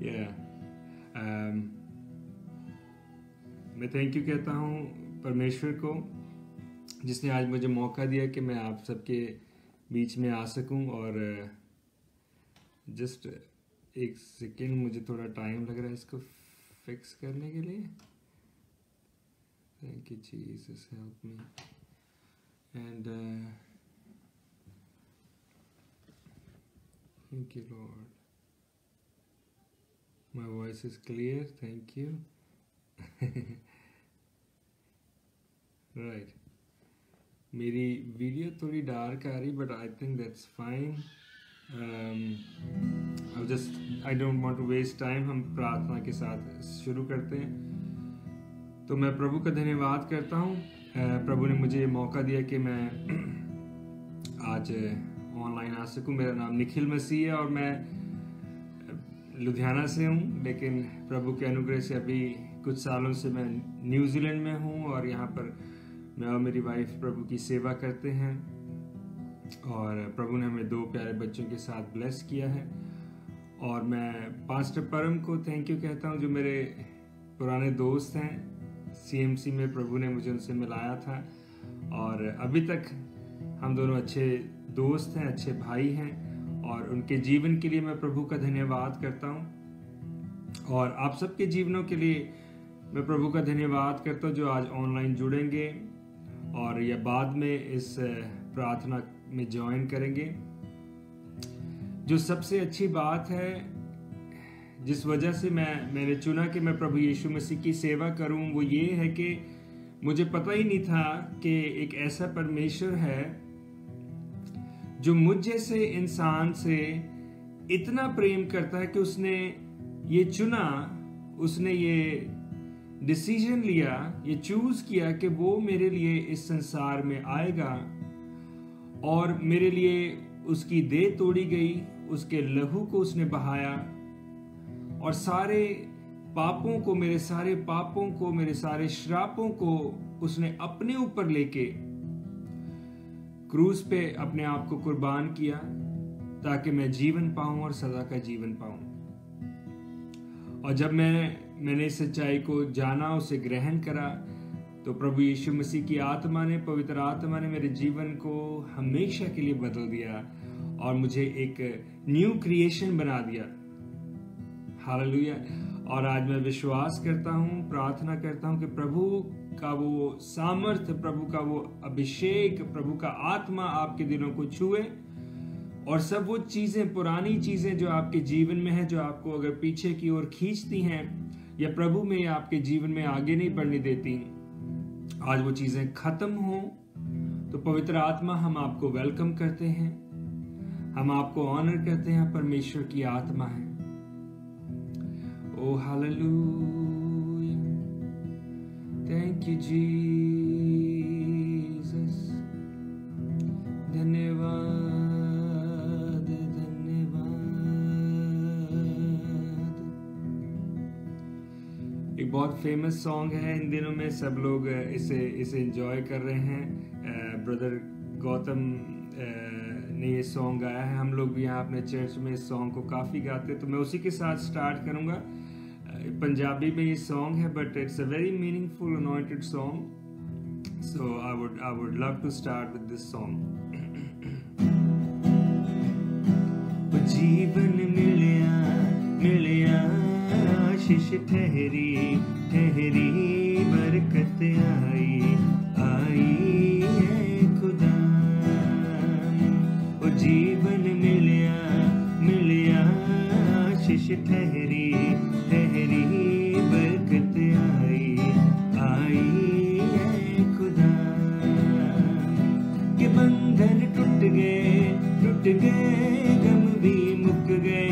या मैं thank you कहता हूँ परमेश्वर को जिसने आज मुझे मौका दिया कि मैं आप सबके बीच में आ सकूं। और जस्ट एक सेकेंड, मुझे थोड़ा टाइम लग रहा है इसको फिक्स करने के लिए। Thank you Jesus, help me. And thank you Lord, my voice is clear, thank you. Right, मेरी वीडियो थोड़ी डार्क आ रही, but I think that's fine. I don't want to waste time. हम प्रार्थना के साथ शुरू करते हैं। तो मैं प्रभु का धन्यवाद करता हूँ। प्रभु ने मुझे ये मौका दिया कि मैं आज ऑनलाइन आ सकूँ। मेरा नाम निखिल मसीह है और मैं लुधियाना से हूँ, लेकिन प्रभु के अनुग्रह से अभी कुछ सालों से मैं न्यूजीलैंड में हूँ और यहाँ पर मैं और मेरी वाइफ प्रभु की सेवा करते हैं। और प्रभु ने हमें 2 प्यारे बच्चों के साथ ब्लेस किया है। और मैं पास्टर परम को थैंक यू कहता हूँ, जो मेरे पुराने दोस्त हैं। CMC में प्रभु ने मुझे उनसे मिलाया था और अभी तक हम दोनों अच्छे दोस्त हैं, अच्छे भाई हैं। और उनके जीवन के लिए मैं प्रभु का धन्यवाद करता हूँ। और आप सबके जीवनों के लिए मैं प्रभु का धन्यवाद करता हूँ जो आज ऑनलाइन जुड़ेंगे और या बाद में इस प्रार्थना में ज्वाइन करेंगे। जो सबसे अच्छी बात है, जिस वजह से मैंने चुना कि मैं प्रभु यीशु मसीह की सेवा करूं, वो ये है कि मुझे पता ही नहीं था कि एक ऐसा परमेश्वर है जो मुझ जैसे इंसान से इतना प्रेम करता है कि उसने ये चुना, उसने ये डिसीजन लिया, ये चूज किया कि वो मेरे लिए इस संसार में आएगा और मेरे लिए उसकी देह तोड़ी गई, उसके लहू को उसने बहाया और सारे पापों को, मेरे सारे पापों को, मेरे सारे श्रापों को उसने अपने ऊपर लेके क्रूस पे अपने आप को कुर्बान किया ताकि मैं जीवन पाऊं और सदा का जीवन पाऊं। और जब मैंने इस सच्चाई को जाना, उसे ग्रहण करा, तो प्रभु यीशु मसीह की आत्मा ने, पवित्र आत्मा ने मेरे जीवन को हमेशा के लिए बदल दिया और मुझे एक न्यू क्रिएशन बना दिया। हालेलुया। और आज मैं विश्वास करता हूँ, प्रार्थना करता हूँ कि प्रभु का वो सामर्थ्य, प्रभु का वो अभिषेक, प्रभु का आत्मा आपके दिलों को छुए और सब वो चीजें, पुरानी चीजें जो आपके जीवन में है, जो आपको अगर पीछे की ओर खींचती हैं या प्रभु में आपके जीवन में आगे नहीं बढ़ने देती, आज वो चीजें खत्म हो। तो पवित्र आत्मा, हम आपको वेलकम करते हैं, हम आपको ऑनर करते हैं। परमेश्वर की आत्मा है। ओ हालेलुया, थैंक यू जीसस, धन्यवाद, धन्यवाद। एक बहुत फेमस सॉन्ग है इन दिनों में, सब लोग इसे एंजॉय कर रहे हैं। ब्रदर गौतम ने ये सॉन्ग गाया है। हम लोग भी यहाँ अपने चर्च में इस सॉन्ग को काफ़ी गाते हैं, तो मैं उसी के साथ स्टार्ट करूँगा। पंजाबी में ये सॉन्ग है, but it's a very meaningful anointed song, so I would love to start with this song. जीवन मिलिया मिलिया आशीष ठहरी ठहरी, बरकत आई आई है खुदा। ओ जीवन मिलिया मिलिया आशीष ठहरी ठहरी, बरकत आई आई है खुदा। के बंधन टूट गए, गम भी मुक गए,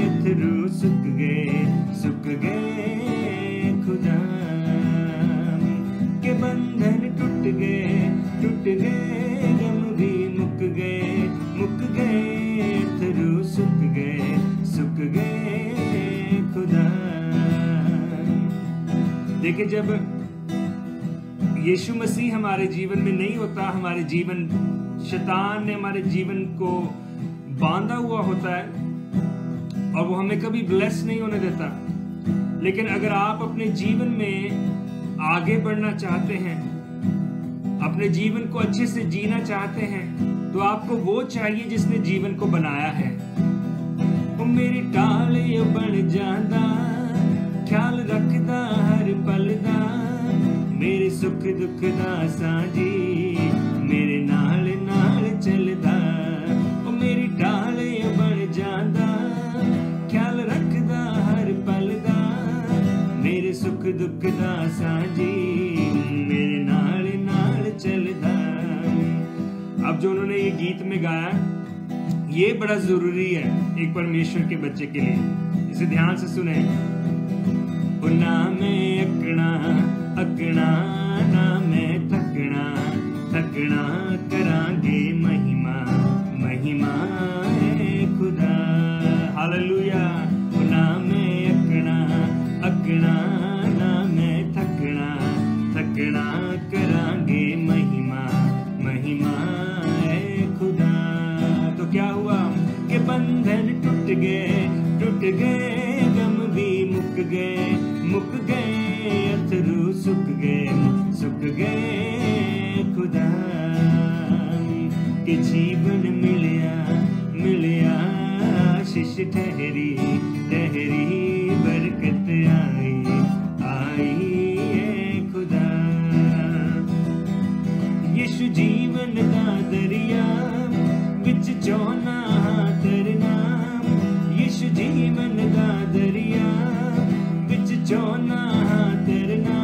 अथरू सुख गए खुदा। के बंधन टूट गए, गम भी मुक गए, अथरू सुख गए खुदा। देखिए, जब यीशु मसीह हमारे जीवन में नहीं होता, हमारे जीवन, शैतान ने हमारे जीवन को बांधा हुआ होता है और वो हमें कभी ब्लेस नहीं होने देता। लेकिन अगर आप अपने जीवन में आगे बढ़ना चाहते हैं, अपने जीवन को अच्छे से जीना चाहते हैं, तो आपको वो चाहिए जिसने जीवन को बनाया है। वो मेरी टाल ये बन जांदा, ख्याल रखदा हर पल दा, मेरे सुख दुख दा साजी, मेरे नाल नाल चलदा। वो मेरी टाल ये बन जांदा, ख्याल रखदा हर पल दा, मेरे सुख दुख दा साजी, मेरे नाल नाल चलदा। अब जो उन्होंने ये गीत में गाया, ये बड़ा जरूरी है एक परमेश्वर के बच्चे के लिए। इसे ध्यान से सुने। ना मैं अकना अकना, ना मैं थकना थकना, करांगे महिमा महिमा है खुदा। हालेलुया। ना मैं अकना अकना, ना मैं थकना थकना, करांगे महिमा महिमा है खुदा। तो क्या हुआ कि बंधन टूट गए, गम भी मुक गए, अथरू सुख गए खुदा। के जीवन मिलिया आशीष ठहरी बरकत आई है खुदा। यीशु जीवन दा दरिया विच चौना तरना, यीशु जीवन दा दरिया विच चौना तरना,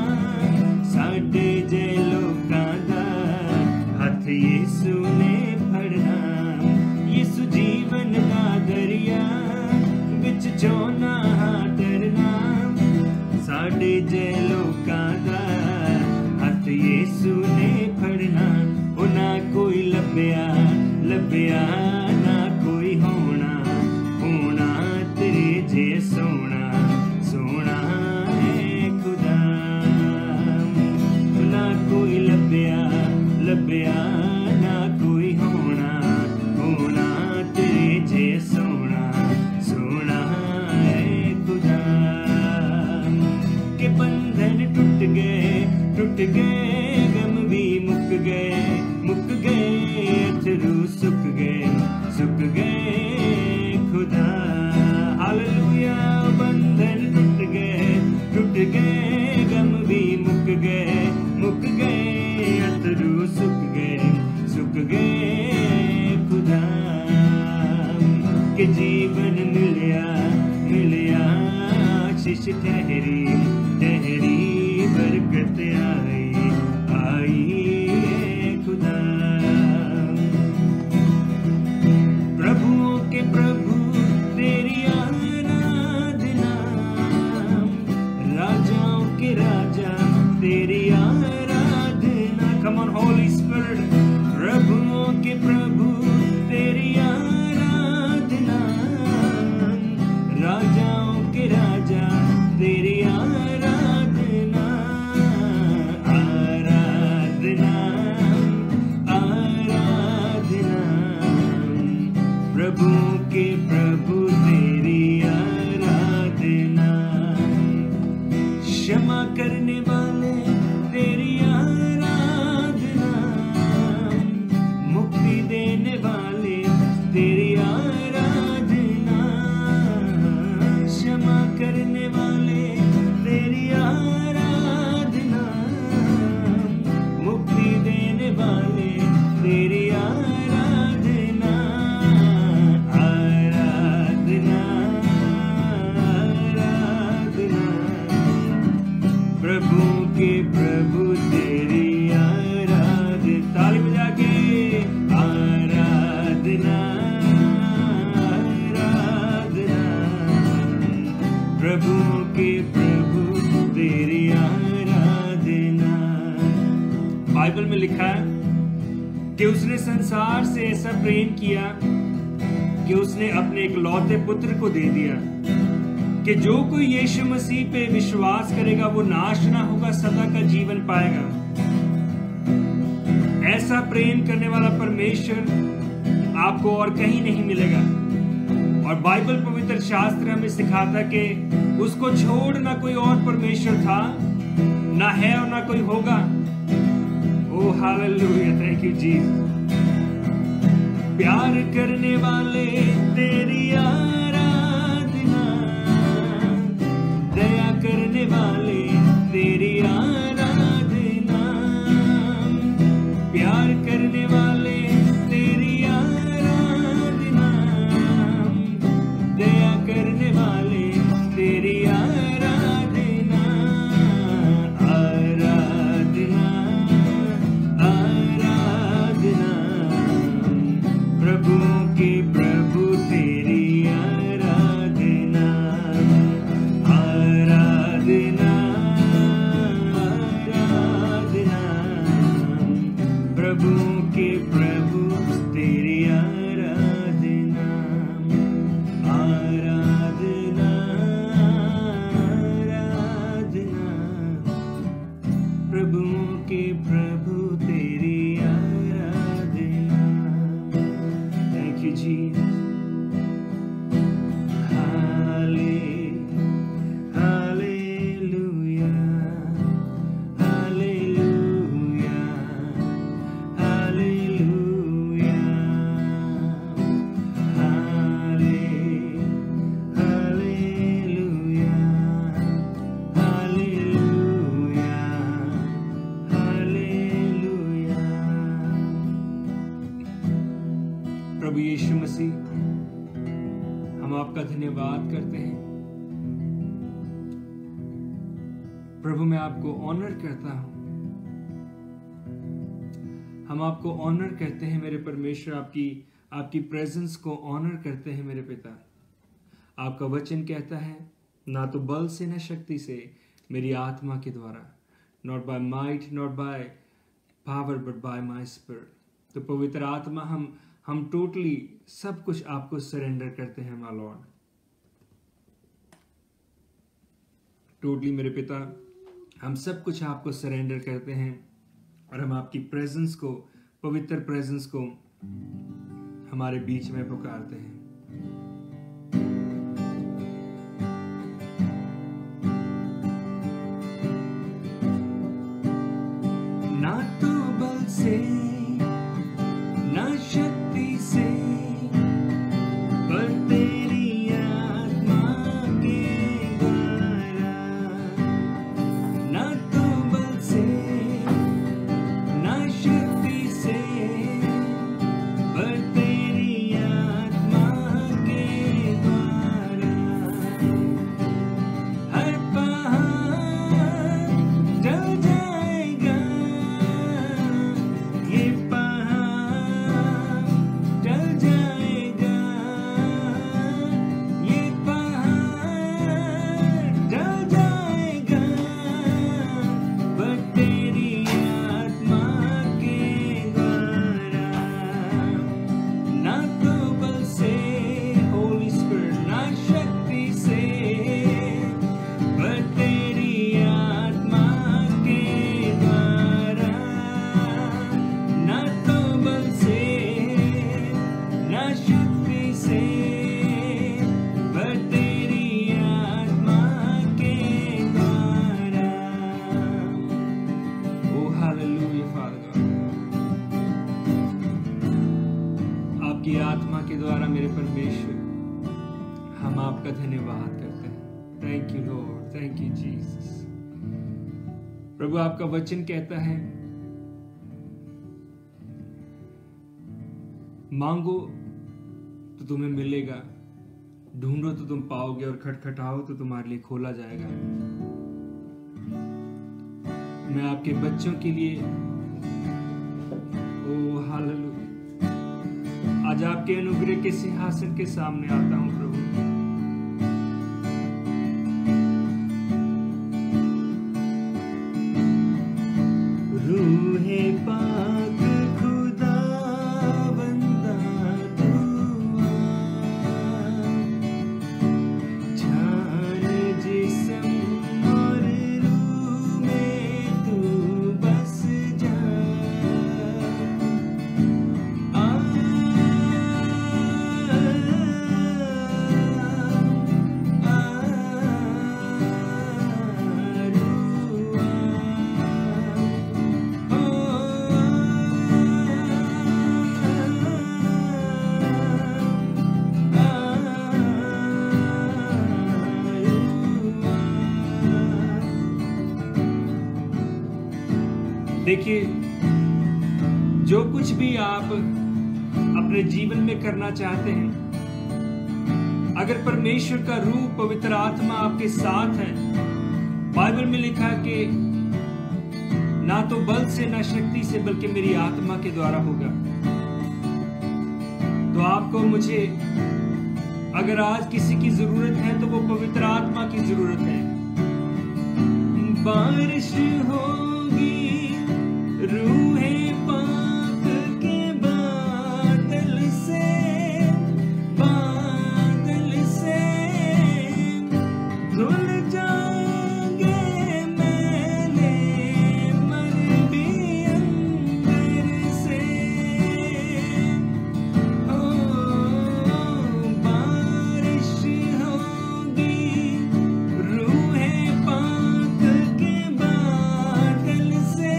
साडे जे लोकां दा हथ यीशु ने फड़ना। यीशु जीवन दा दरिया विच चौना तरना, साडे जे लोकां दा हथ यीशु ने फड़ना। ओ ना कोई लभ्या ना कोई होना तेरे जे सोना है खुदा। ना कोई लभ्या ना कोई होना तेरे जे सोना है खुदा। के बंधन टूट गए, गम भी मुक गए, अथरू सुख गए खुदा। हालेलुया। बंधन टूट गए, गम भी मुक गए, अथरू सुख गए खुदा। के जीवन मिलिया आशीष ठहरी बरकत आई खुदा। प्रभुओं के प्रभु तेरी आराधना, राजाओं के राजा तेरी आराधना। Come on Holy Spirit. प्रभुओं के प्रभु तेरी आराधना, राजाओं के राजा तेरी आराधना। आराधना प्रभु के प्रभु तेरी आराधना। क्षमा करने वाले तेरी आराधना, मुक्ति देने वाले तेरी आराधना। क्षमा करने वाले तेरी आराधना, मुक्ति देने वाले तेरी आराधना। आराधना प्रभु के प्रभु तेरी आराधना। ताली बजा के आराधना प्रभु के प्रभु तेरी आराधना। बाइबल में लिखा है कि उसने संसार से ऐसा प्रेम किया कि उसने अपने इकलौते पुत्र को दे दिया, कि जो कोई यीशु मसीह पे विश्वास करेगा वो नाश ना होगा, सदा का जीवन पाएगा। ऐसा प्रेम करने वाला परमेश्वर आपको और कहीं नहीं मिलेगा। और बाइबल पवित्र शास्त्र हमें सिखाता कि उसको छोड़ ना कोई और परमेश्वर था, ना है और ना कोई होगा। ओ हालेलुया, थैंक यू जीसस। प्यार करने वाले तेरी आराधना, दया करने वाले तेरी आराधना, प्यार करने वाले तेरी आराधना, दया करने वाले तेरी आराधना, आराधना, आराधना, प्रभु के प्रभु तेरी आराधना, आराधना, आराधना, प्रभु के प्रभु तेरी आराधना, आराधना, आराधना, प्रभु के प्रभु तेरी आराधना। Thank you Jesus. Hallelujah, hallelujah, hallelujah, hallelujah, hallelujah, hallelujah. प्रभु यीशु मसीह, हम आपका धन्यवाद करते हैं। प्रभु मैं आपको ऑनर करता हूं, हम आपको ऑनर करते हैं मेरे परमेश्वर, आपकी प्रेजेंस को ऑनर करते हैं मेरे पिता। आपका वचन कहता है, ना तो बल से न शक्ति से, मेरी आत्मा के द्वारा, not by might not by power but by my spirit. तो पवित्र आत्मा, हम टोटली सब कुछ आपको सरेंडर करते हैं माय लॉर्ड। टोटली मेरे पिता, हम सब कुछ आपको सरेंडर करते हैं और हम आपकी प्रेजेंस को, पवित्र प्रेजेंस को हमारे बीच में पुकारते हैं। ना तो बल से ना शक्ति से, पर तेरी आत्मा के द्वारा, ना तो बल से ना शक्ति से, पर तेरी आत्मा के द्वारा, हर पहाड़ टल जाएगा, ये पहाड़ टल जाएगा, ये पहाड़ टल जाएगा, पर तेरी आत्मा के द्वारा, ना तो बल से, होली स्पिरिट, ना शक्ति से, पर तेरी आत्मा के द्वारा, ना तो बल से ना शक्ति से, पर तेरी आत्मा के द्वारा। ओ हालेलुया फादर गॉड, आपकी आत्मा के द्वारा मेरे परमेश्वर, हम आपका धन्यवाद करते हैं। Thank you Lord, thank you Jesus. प्रभु आपका वचन कहता है, मांगो तो तुम्हें मिलेगा, ढूंढो तो तुम पाओगे, और खटखटाओ तो तुम्हारे लिए खोला जाएगा। मैं आपके बच्चों के लिए, ओ हालेलुया, आज आपके अनुग्रह के सिंहासन के सामने आता हूं प्रभु। रूहे पाक खुदा बंदा दुआ, जान जिस्म और रूह में तू बस जा। आ देखिए, जो कुछ भी आप अपने जीवन में करना चाहते हैं, अगर परमेश्वर का रूप पवित्र आत्मा आपके साथ है, बाइबल में लिखा कि ना तो बल से ना शक्ति से बल्कि मेरी आत्मा के द्वारा होगा। तो आपको मुझे अगर आज किसी की जरूरत है तो वो पवित्र आत्मा की जरूरत है। बारिश होगी रूहे पाक के बादल से धुल जाएंगे मैले मन भी अंदर से। ओ बारिश होगी रूहे पाक के बादल से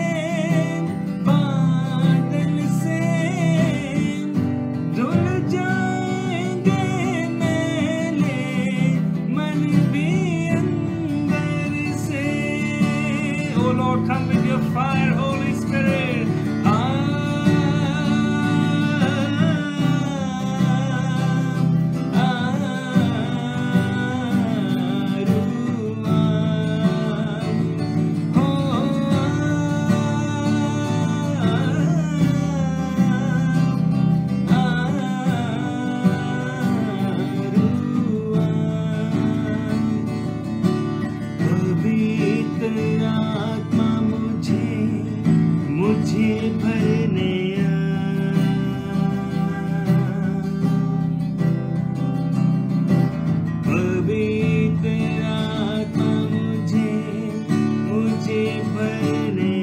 धुल जाएंगे मैले मन भी अंदर से। Oh Lord, come with your fire, Holy Spirit. पवित्र आत्मा मुझे भरने पवित्र आत्मा मुझे भरने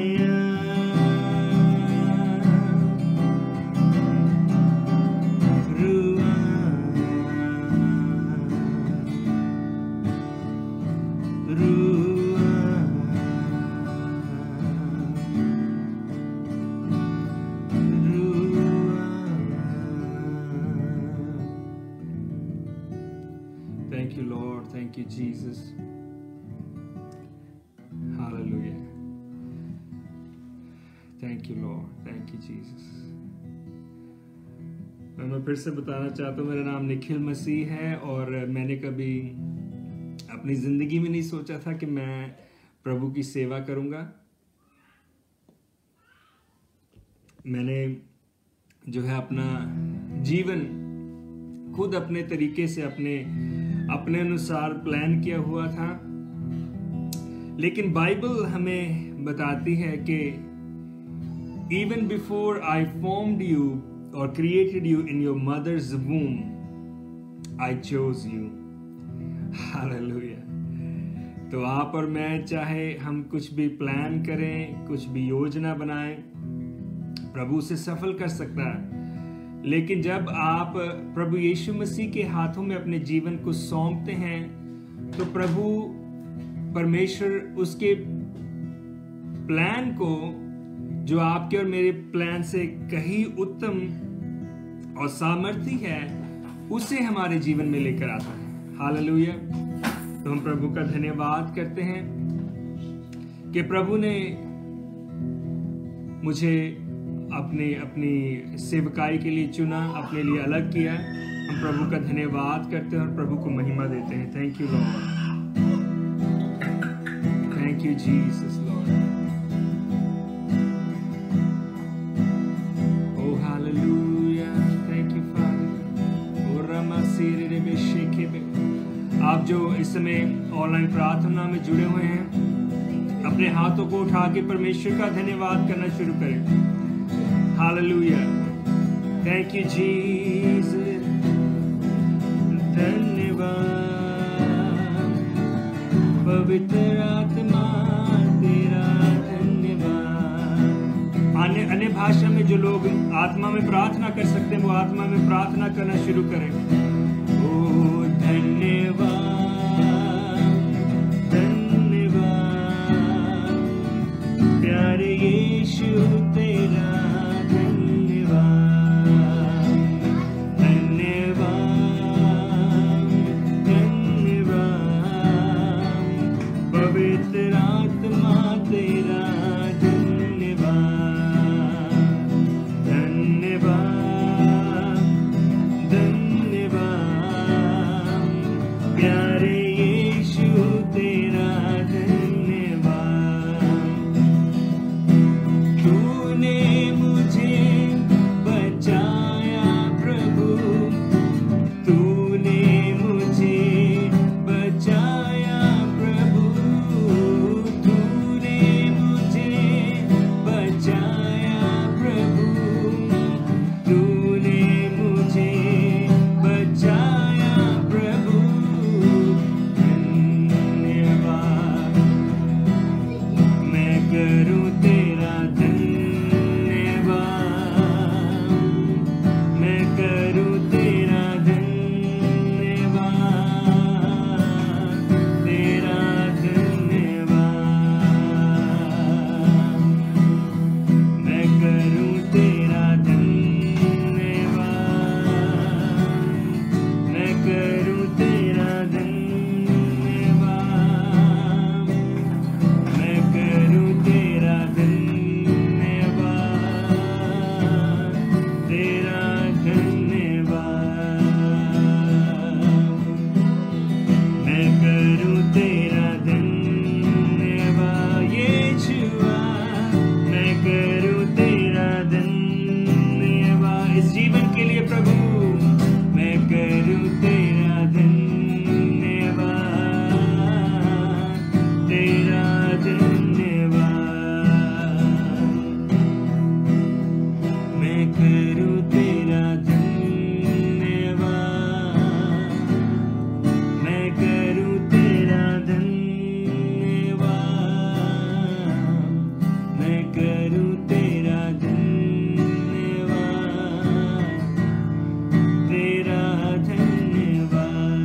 Thank you, Lord. Thank you, Jesus. Hallelujah. Thank you, Lord. Thank you, Jesus. मैं फिर से बताना चाहता हूँ, मेरा नाम निखिल मसीह है और मैंने कभी अपनी जिंदगी में नहीं सोचा था कि मैं प्रभु की सेवा करूँगा। मैंने जो है अपना जीवन खुद अपने तरीके से अपने अनुसार प्लान किया हुआ था, लेकिन बाइबल हमें बताती है कि even before I formed you or created you in your mother's womb, I chose you. Hallelujah. तो आप और मैं चाहे हम कुछ भी प्लान करें, कुछ भी योजना बनाएं, प्रभु से सफल कर सकता है। लेकिन जब आप प्रभु यीशु मसीह के हाथों में अपने जीवन को सौंपते हैं तो प्रभु परमेश्वर उसके प्लान को, जो आपके और मेरे प्लान से कहीं उत्तम और सामर्थ्य है, उसे हमारे जीवन में लेकर आता है। हालेलुया। तो हम प्रभु का धन्यवाद करते हैं कि प्रभु ने मुझे अपनी सेवकाई के लिए चुना, अपने लिए अलग किया। हम प्रभु का धन्यवाद करते हैं और प्रभु को महिमा देते हैं। Thank you Lord, thank you Jesus Lord. Oh hallelujah, thank you Father. ओ रमा सीरे रे बेशेके बे। आप जो इस समय ऑनलाइन प्रार्थना में जुड़े हुए हैं, अपने हाथों को उठा के परमेश्वर का धन्यवाद करना शुरू करें। Hallelujah. Thank you, Jesus. धन्यवाद पवित्र आत्मा तेरा धन्यवाद। अन्य भाषा में जो लोग आत्मा में प्रार्थना कर सकते हैं वो आत्मा में प्रार्थना करना शुरू करें। ओ धन्यवाद, धन्यवाद प्यारे यीशु तेरा पवित्र आत्मा तेरा धन्यवाद। करूं तेरा धन्यवाद यीशुआ, मैं करूं तेरा धन्यवाद इस जीवन के लिए प्रभु, मैं करूं तेरा धन्यवाद, तेरा धन्यवाद, मैं करूं तेरा धन्यवाद, मैं करूं तेरा धन्यवाद, मैं करूं तेरा धन्यवाद, तेरा धन्यवाद,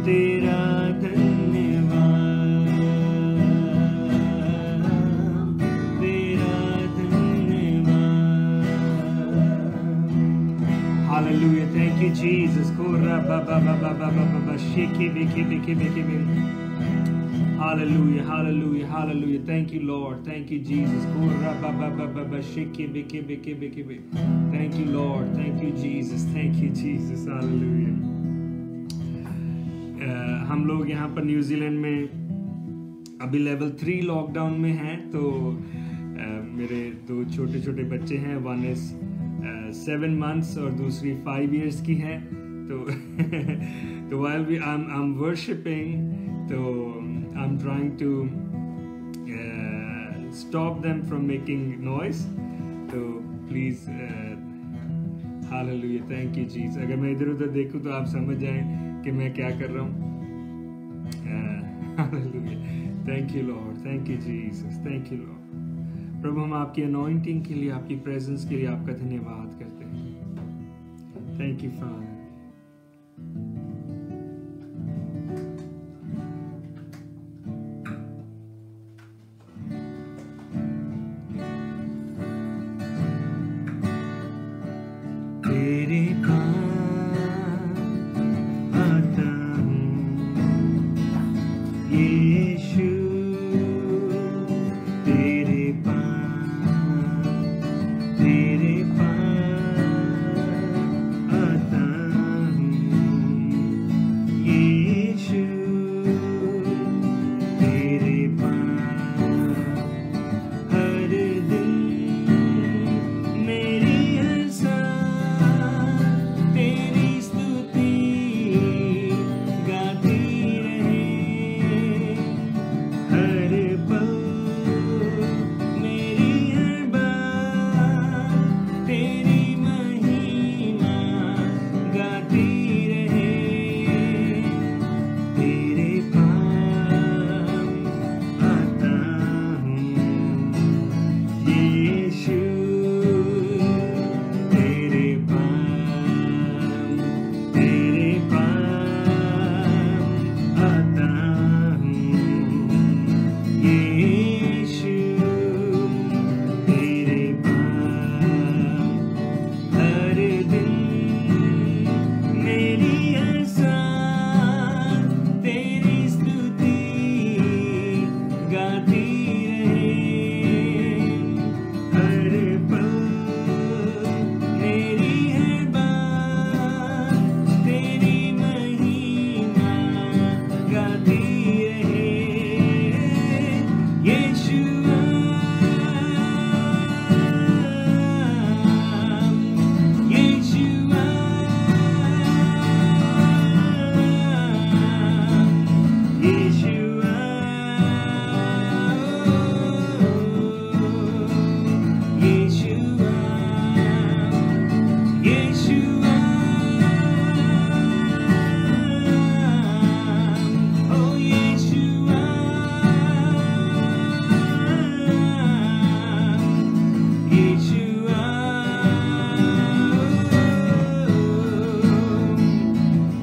तेरा धन्यवाद, तेरा धन्यवाद। Hallelujah, thank you Jesus. Kora ba ba ba ba ba ba ba ba shake beke beke beke beke. Hallelujah, hallelujah, hallelujah. Thank you Lord, thank you Jesus. Kora ba ba ba ba ba shake beke beke beke beke. Thank you Lord, thank you Jesus, thank you Jesus. Hallelujah. हम लोग यहाँ पर New Zealand में अभी level 3 lockdown में हैं, तो मेरे 2 छोटे छोटे बच्चे हैं, वन इज 7 months और दूसरी 5 years की है। तो तो while I'm worshiping, तो I'm trying to stop them from making noise, तो please hallelujah, thank you Jesus। अगर मैं इधर उधर देखूं तो आप समझ जाएं कि मैं क्या कर रहा हूँ। hallelujah, thank you Lord, thank you Jesus, thank you Lord। प्रभु हम आपकी अनॉइंटिंग के लिए, आपकी प्रेजेंस के लिए आपका धन्यवाद करते हैं। Thank you father. तेरे पास आता हूँ यीशु, तेरे पास आता हूँ यीशु, तेरे पास हर दिन मेरी हर सांस तेरी स्तुति गाती रहे, हर पल मेरी हर बात तेरी महिमा गाती रहे, तेरे पास आता हूँ यीशु, तेरे पास आता हूँ यीशु, तेरे पास हर दिन मेरी हर सांस तेरी स्तुति गाती रहे, हर पल मेरी हर बात तेरी महिमा गाती रहे, यीशुआ, यीशुआ, यीशुआ, यीशुआ, यीशुआ, ओ यीशुआ, यीशुआ,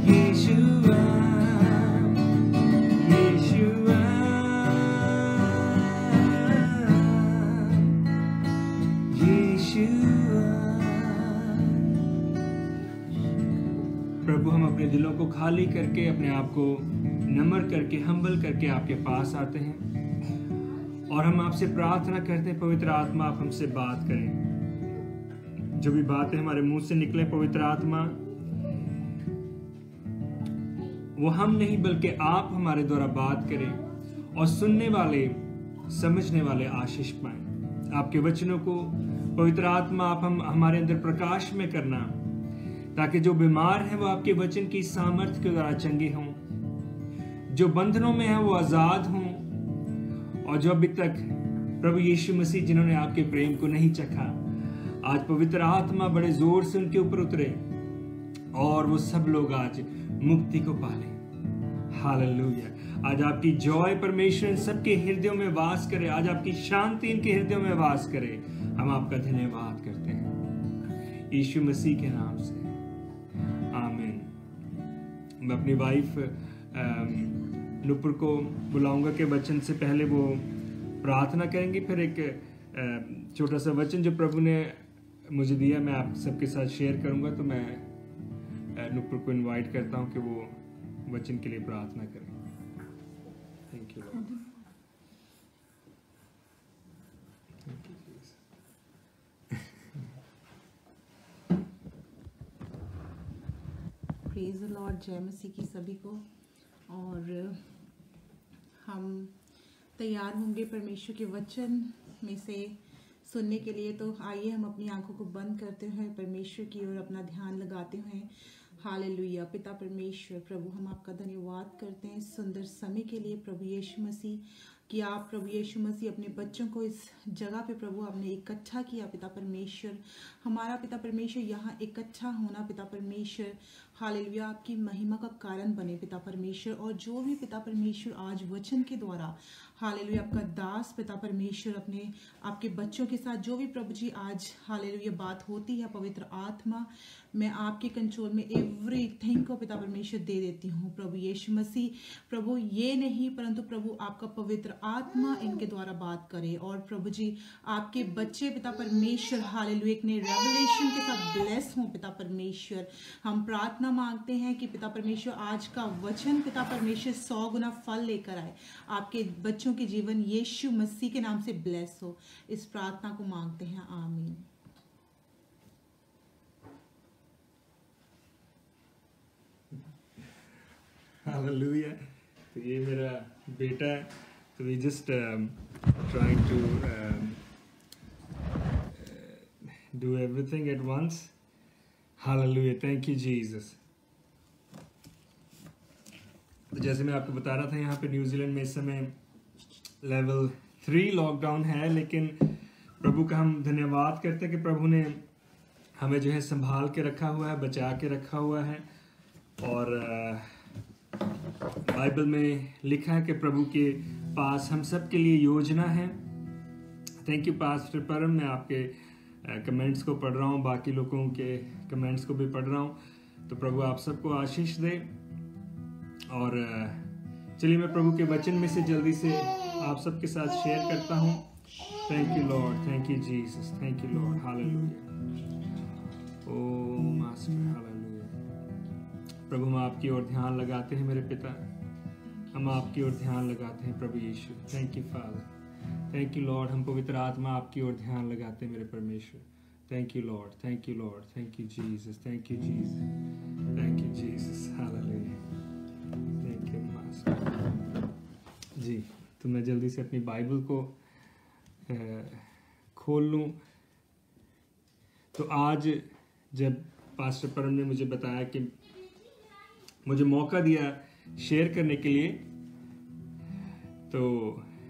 यीशुआ, यीशुआ, यीशुआ। प्रभु हम अपने दिलों को खाली करके, अपने आप को नम्र करके, हम्बल करके आपके पास आते हैं और हम आपसे प्रार्थना करते हैं, पवित्र आत्मा आप हमसे बात करें। जो भी बातें हमारे मुंह से निकले पवित्र आत्मा, वो हम नहीं बल्कि आप हमारे द्वारा बात करें और सुनने वाले समझने वाले आशीष पाएं। आपके वचनों को पवित्र आत्मा आप हमारे अंदर प्रकाश में करना, ताकि जो बीमार है वो आपके वचन की सामर्थ्य के द्वारा चंगे हों, जो बंधनों में है वो आजाद हों, और जो अभी तक प्रभु यीशु मसीह जिन्होंने आपके प्रेम को नहीं चखा, आज पवित्र आत्मा बड़े जोर से उनके ऊपर उतरे और वो सब लोग आज मुक्ति को पालें। हालेलुया। आज आपकी जॉय परमेश्वर सबके हृदयों में वास करे, आज आपकी शांति इनके हृदयों में वास करे। हम आपका धन्यवाद करते हैं यीशु मसीह के नाम से, आमीन। मैं अपनी वाइफ नुपुर को बुलाऊंगा कि वचन से पहले वो प्रार्थना करेंगी, फिर एक छोटा सा वचन जो प्रभु ने मुझे दिया मैं आप सबके साथ शेयर करूंगा। तो मैं नुपुर को इनवाइट करता हूं कि वो वचन के लिए प्रार्थना करें। Thank you Lord. Praise the Lord. जय मसीह की सभी को। और हम तैयार होंगे परमेश्वर के वचन में से सुनने के लिए। तो आइए हम अपनी आंखों को बंद करते हुए परमेश्वर की ओर अपना ध्यान लगाते हुए हालेलुया। पिता परमेश्वर प्रभु, हम आपका धन्यवाद करते हैं इस सुंदर समय के लिए प्रभु यीशु मसीह, कि आप प्रभु यीशु मसीह अपने बच्चों को इस जगह पे प्रभु आपने इकट्ठा किया। पिता परमेश्वर, हमारा पिता परमेश्वर यहाँ इकट्ठा होना पिता परमेश्वर हालेलुया आपकी महिमा का कारण बने पिता परमेश्वर। और जो भी पिता परमेश्वर आज वचन के द्वारा हालेलुया आपका दास पिता परमेश्वर अपने आपके बच्चों के साथ जो भी प्रभु जी आज हालेलुया बात होती है, पवित्र आत्मा मैं आपके कंट्रोल में एवरीथिंग को पिता परमेश्वर दे देती हूँ प्रभु यीशु मसीह। प्रभु ये नहीं परंतु प्रभु आपका पवित्र आत्मा इनके द्वारा बात करे, और प्रभु जी आपके बच्चे पिता परमेश्वर हालेलुया एक नए रेवलेशन के साथ ब्लेस हों पिता परमेश्वर। हम प्रार्थना मांगते हैं कि पिता परमेश्वर आज का वचन पिता परमेश्वर 100 गुना फल लेकर आए, आपके बच्चों के जीवन यीशु मसीह के नाम से ब्लेस हो। इस प्रार्थना को मांगते हैं, आमीन। हालेलुया। तो ये मेरा बेटा है, तो we just trying to do everything at once. Hallelujah, thank you Jesus. तो जैसे मैं आपको बता रहा था, यहाँ पे न्यूजीलैंड में इस समय लेवल 3 लॉकडाउन है, लेकिन प्रभु का हम धन्यवाद करते हैं कि प्रभु ने हमें जो है संभाल के रखा हुआ है, बचा के रखा हुआ है। और बाइबल में लिखा है कि प्रभु के पास हम सब के लिए योजना है। थैंक यू पास्टर परम। मैं आपके कमेंट्स को पढ़ रहा हूँ, बाकी लोगों के कमेंट्स को भी पढ़ रहा हूँ। तो प्रभु आप सबको आशीष दे। और चलिए मैं प्रभु के वचन में से जल्दी से आप सबके साथ शेयर करता हूँ। Thank you Lord, thank you Jesus, thank you Lord. Hallelujah. Oh master, hallelujah. प्रभु हम आपकी ओर ध्यान लगाते हैं मेरे पिता, हम आपकी ओर ध्यान लगाते हैं प्रभु यीशु। Thank you Father, thank you Lord. हम पवित्र आत्मा आपकी ओर ध्यान लगाते हैं मेरे परमेश्वर। Thank you Lord, thank you Lord, thank you Jesus, thank you Jesus, thank you Jesus. Hallelujah, thank you master ji. तो मैं जल्दी से अपनी बाइबल को खोल लूँ। तो आज जब पास्टर परम ने मुझे बताया कि मुझे मौका दिया शेयर करने के लिए, तो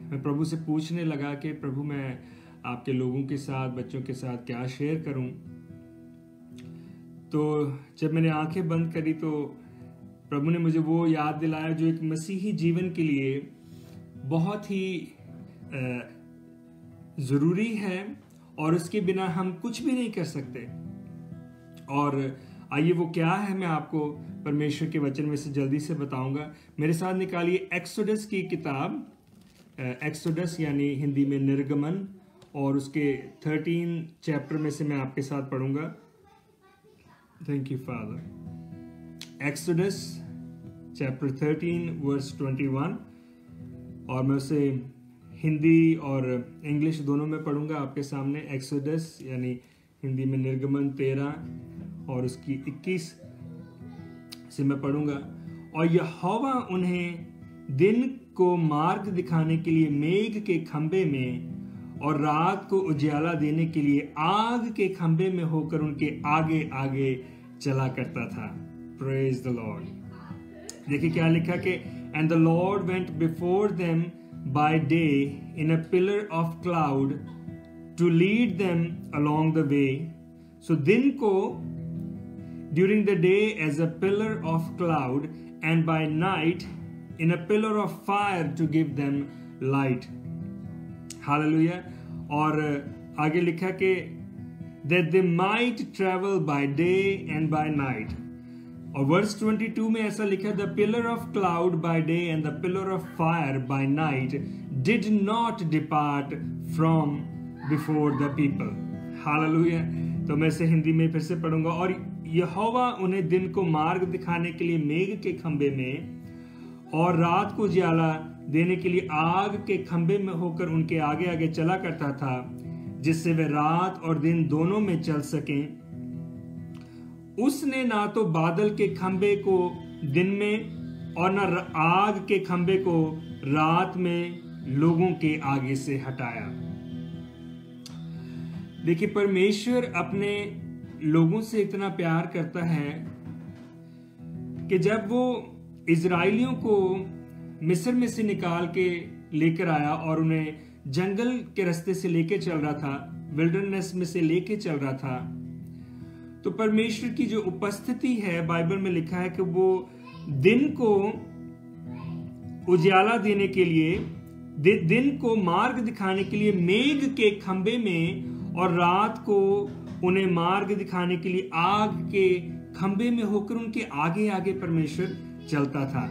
मैं प्रभु से पूछने लगा कि प्रभु मैं आपके लोगों के साथ, बच्चों के साथ क्या शेयर करूं। तो जब मैंने आंखें बंद करी तो प्रभु ने मुझे वो याद दिलाया जो एक मसीही जीवन के लिए बहुत ही ज़रूरी है और उसके बिना हम कुछ भी नहीं कर सकते। और आइए वो क्या है मैं आपको परमेश्वर के वचन में से जल्दी से बताऊंगा। मेरे साथ निकालिए एक्सोडस की किताब, एक्सोडस यानी हिंदी में निर्गमन, और उसके 13 चैप्टर में से मैं आपके साथ पढ़ूंगा। Thank you father. Exodus chapter 13 verse 21, और मैं उसे हिंदी और इंग्लिश दोनों में पढ़ूंगा आपके सामने। एक्सोडस यानी हिंदी में निर्गमन 13 और उसकी 21 से मैं पढ़ूंगा। और यहोवा उन्हें दिन को मार्ग दिखाने के लिए मेघ के खंबे में और रात को उजियाला देने के लिए आग के खंबे में होकर उनके आगे आगे चला करता था। Praise the Lord. देखिए क्या लिखा कि and the Lord went before them by day in a pillar of cloud to lead them along the way. So दिन को during the day as a pillar of cloud and by night in a pillar of fire to give them light. Hallelujah. और आगे लिखा कि that they might travel by day and by night. और verse 22 में ऐसा लिखा, the pillar of cloud by day and the pillar of fire by night did not depart from before the people. Hallelujah. तो मैं इसे हिंदी में फिर से पढ़ूंगा। और यहोवा उन्हें दिन को मार्ग दिखाने के लिए मेघ के खंबे में और रात को उजियाला देने के लिए आग के खंबे में होकर उनके आगे आगे चला करता था, जिससे वे रात और दिन दोनों में चल सकें। उसने ना तो बादल के खंबे को दिन में और न आग के खंबे को रात में लोगों के आगे से हटाया। देखिए, परमेश्वर अपने लोगों से इतना प्यार करता है कि जब वो इजराइलियों को मिस्र में से निकाल के लेकर आया और उन्हें जंगल के रास्ते से लेके चल रहा था, विल्डरनेस में से लेके चल रहा था, तो परमेश्वर की जो उपस्थिति है, बाइबल में लिखा है कि वो दिन को उजियाला देने के लिए, दिन को मार्ग दिखाने के लिए मेघ के खंबे में और रात को उन्हें मार्ग दिखाने के लिए आग के खंबे में होकर उनके आगे आगे परमेश्वर चलता था।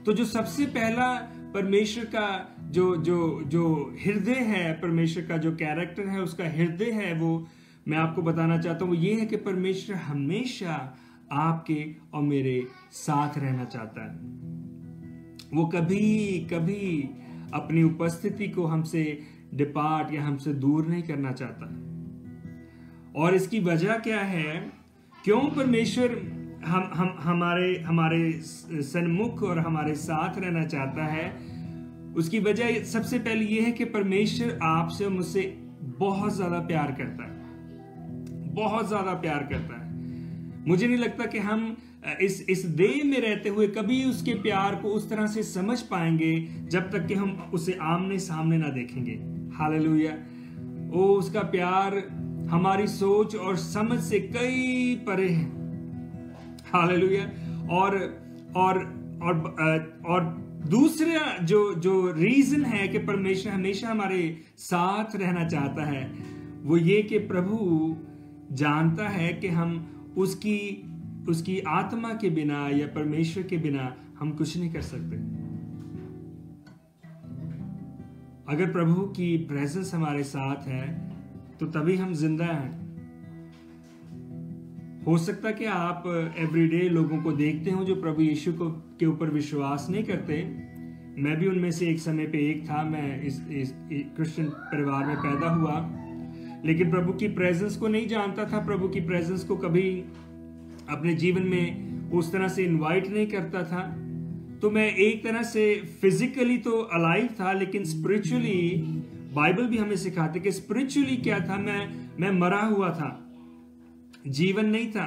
तो जो सबसे पहला परमेश्वर का जो हृदय है, परमेश्वर का जो कैरेक्टर है, उसका हृदय है, वो मैं आपको बताना चाहता हूं, वो ये है कि परमेश्वर हमेशा आपके और मेरे साथ रहना चाहता है। वो कभी कभी अपनी उपस्थिति को हमसे डिपार्ट या हमसे दूर नहीं करना चाहता। और इसकी वजह क्या है, क्यों परमेश्वर हमारे सन्मुख और हमारे साथ रहना चाहता है? उसकी वजह सबसे पहले यह है कि परमेश्वर आपसे और मुझसे बहुत ज्यादा प्यार करता है, बहुत ज्यादा प्यार करता है। मुझे नहीं लगता कि हम इस देह में रहते हुए कभी उसके प्यार को उस तरह से समझ पाएंगे जब तक कि हम उसे आमने सामने ना देखेंगे। हालेलुया। ओ, उसका प्यार हमारी सोच और समझ से कई परे है। हालेलुया। और दूसरा जो रीजन है कि परमेश्वर हमेशा हमारे साथ रहना चाहता है, वो ये कि प्रभु जानता है कि हम उसकी आत्मा के बिना या परमेश्वर के बिना हम कुछ नहीं कर सकते। अगर प्रभु की प्रेजेंस हमारे साथ है तो तभी हम जिंदा हैं। हो सकता कि आप एवरीडे लोगों को देखते हो जो प्रभु यीशु के ऊपर विश्वास नहीं करते। मैं भी उनमें से एक समय पे एक था। मैं इस क्रिश्चियन परिवार में पैदा हुआ, लेकिन प्रभु की प्रेजेंस को नहीं जानता था, प्रभु की प्रेजेंस को कभी अपने जीवन में उस तरह से इनवाइट नहीं करता था। तो मैं एक तरह से फिजिकली तो अलाइव था, लेकिन स्पिरिचुअली बाइबल भी हमें सिखाते कि स्पिरिचुअली क्या था, मैं मरा हुआ था, जीवन नहीं था।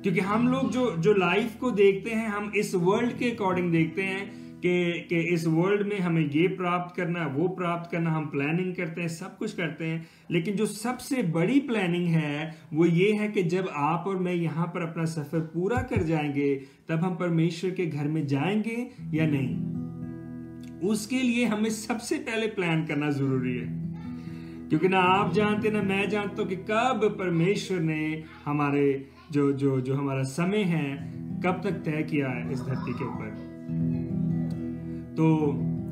क्योंकि हम लोग जो लाइफ को देखते हैं, हम इस वर्ल्ड के अकॉर्डिंग देखते हैं कि इस वर्ल्ड में हमें ये प्राप्त करना, वो प्राप्त करना, हम प्लानिंग करते हैं, सब कुछ करते हैं। लेकिन जो सबसे बड़ी प्लानिंग है वो ये है कि जब आप और मैं यहाँ पर अपना सफर पूरा कर जाएंगे, तब हम परमेश्वर के घर में जाएंगे या नहीं। उसके लिए हमें सबसे पहले प्लान करना जरूरी है, क्योंकि ना आप जानते ना मैं जानता हूं कि कब परमेश्वर ने हमारे जो हमारा समय है कब तक तय किया है इस धरती के ऊपर। तो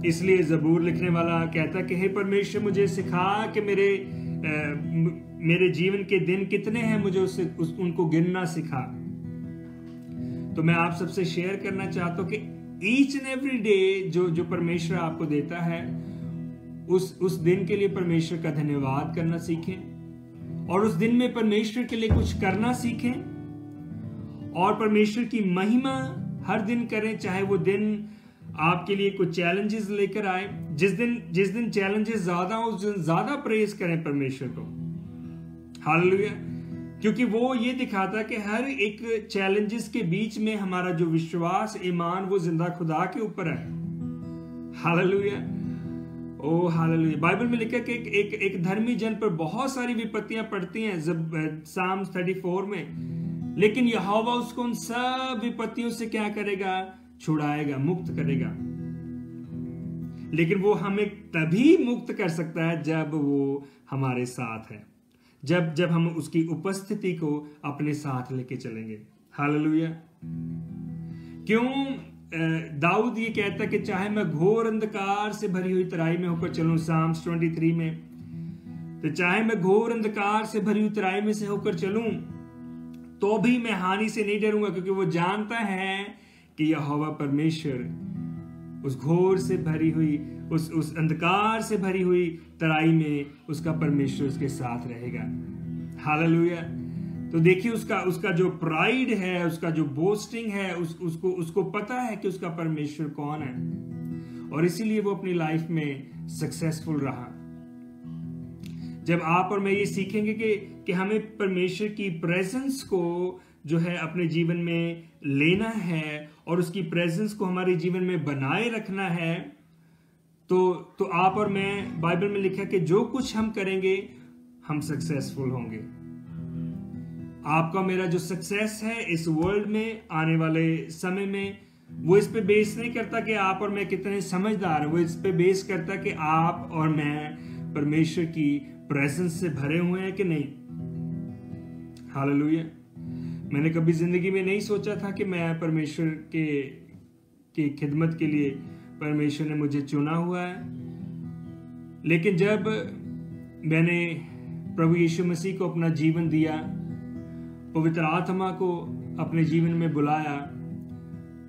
इसलिए ज़बूर लिखने वाला कहता कि हे परमेश्वर, मुझे सिखा कि मेरे जीवन के दिन कितने हैं, मुझे उनको गिनना सिखा। तो मैं आप सबसे शेयर करना चाहता हूं कि ईच एंड एवरी डे जो परमेश्वर आपको देता है, उस दिन के लिए परमेश्वर का धन्यवाद करना सीखें और उस दिन में परमेश्वर के लिए कुछ करना सीखें। और परमेश्वर की महिमा हर दिन करें, चाहे वो दिन आपके लिए कुछ चैलेंजेस लेकर आए। जिस दिन चैलेंजेस ज्यादा हो, उस दिन ज्यादा प्रेज करें परमेश्वर को। हालेलुया। क्योंकि वो ये दिखाता है कि हर एक चैलेंजेस के बीच में हमारा जो विश्वास, ईमान, वो जिंदा खुदा के ऊपर है। हालेलुया, ओ हालेलुया। बाइबल में लिखा कि एक धर्मी जन पर बहुत सारी विपत्तियां पड़ती हैं, साम्स 34 में, लेकिन यहोवा उसको उन सब विपत्तियों से क्या करेगा? छुड़ाएगा, मुक्त करेगा। लेकिन वो हमें तभी मुक्त कर सकता है जब वो हमारे साथ है, जब हम उसकी उपस्थिति को अपने साथ लेके चलेंगे। हालेलुया। क्यों दाऊद ये कहता कि चाहे मैं घोर अंधकार से भरी हुई तराई में होकर चलूं, साम्स 23 में, तो चाहे मैं घोर अंधकार से भरी हुई तराई में से होकर चलूं तो भी मैं हानि से नहीं डरूंगा, क्योंकि वो जानता है कि यहोवा परमेश्वर उस घोर से भरी हुई, उस अंधकार से भरी हुई तराई में उसका परमेश्वर उसके साथ रहेगा। हालेलुया। तो देखिए उसका जो प्राइड है, उसका जो बोस्टिंग है, उसको पता है कि उसका परमेश्वर कौन है, और इसीलिए वो अपनी लाइफ में सक्सेसफुल रहा। जब आप और मैं ये सीखेंगे कि हमें परमेश्वर की प्रेजेंस को जो है अपने जीवन में लेना है और उसकी प्रेजेंस को हमारे जीवन में बनाए रखना है, तो आप और मैं, बाइबल में लिखा कि जो कुछ हम करेंगे हम सक्सेसफुल होंगे। आपका मेरा जो सक्सेस है इस वर्ल्ड में, आने वाले समय में, वो इस पे बेस नहीं करता कि आप और मैं कितने समझदार हैं, वो इस पे बेस करता कि आप और मैं परमेश्वर की प्रेजेंस से भरे हुए हैं कि नहीं। हालेलुया। मैंने कभी जिंदगी में नहीं सोचा था कि मैं परमेश्वर की खिदमत के लिए परमेश्वर ने मुझे चुना हुआ है, लेकिन जब मैंने प्रभु यीशु मसीह को अपना जीवन दिया, पवित्र आत्मा को अपने जीवन में बुलाया,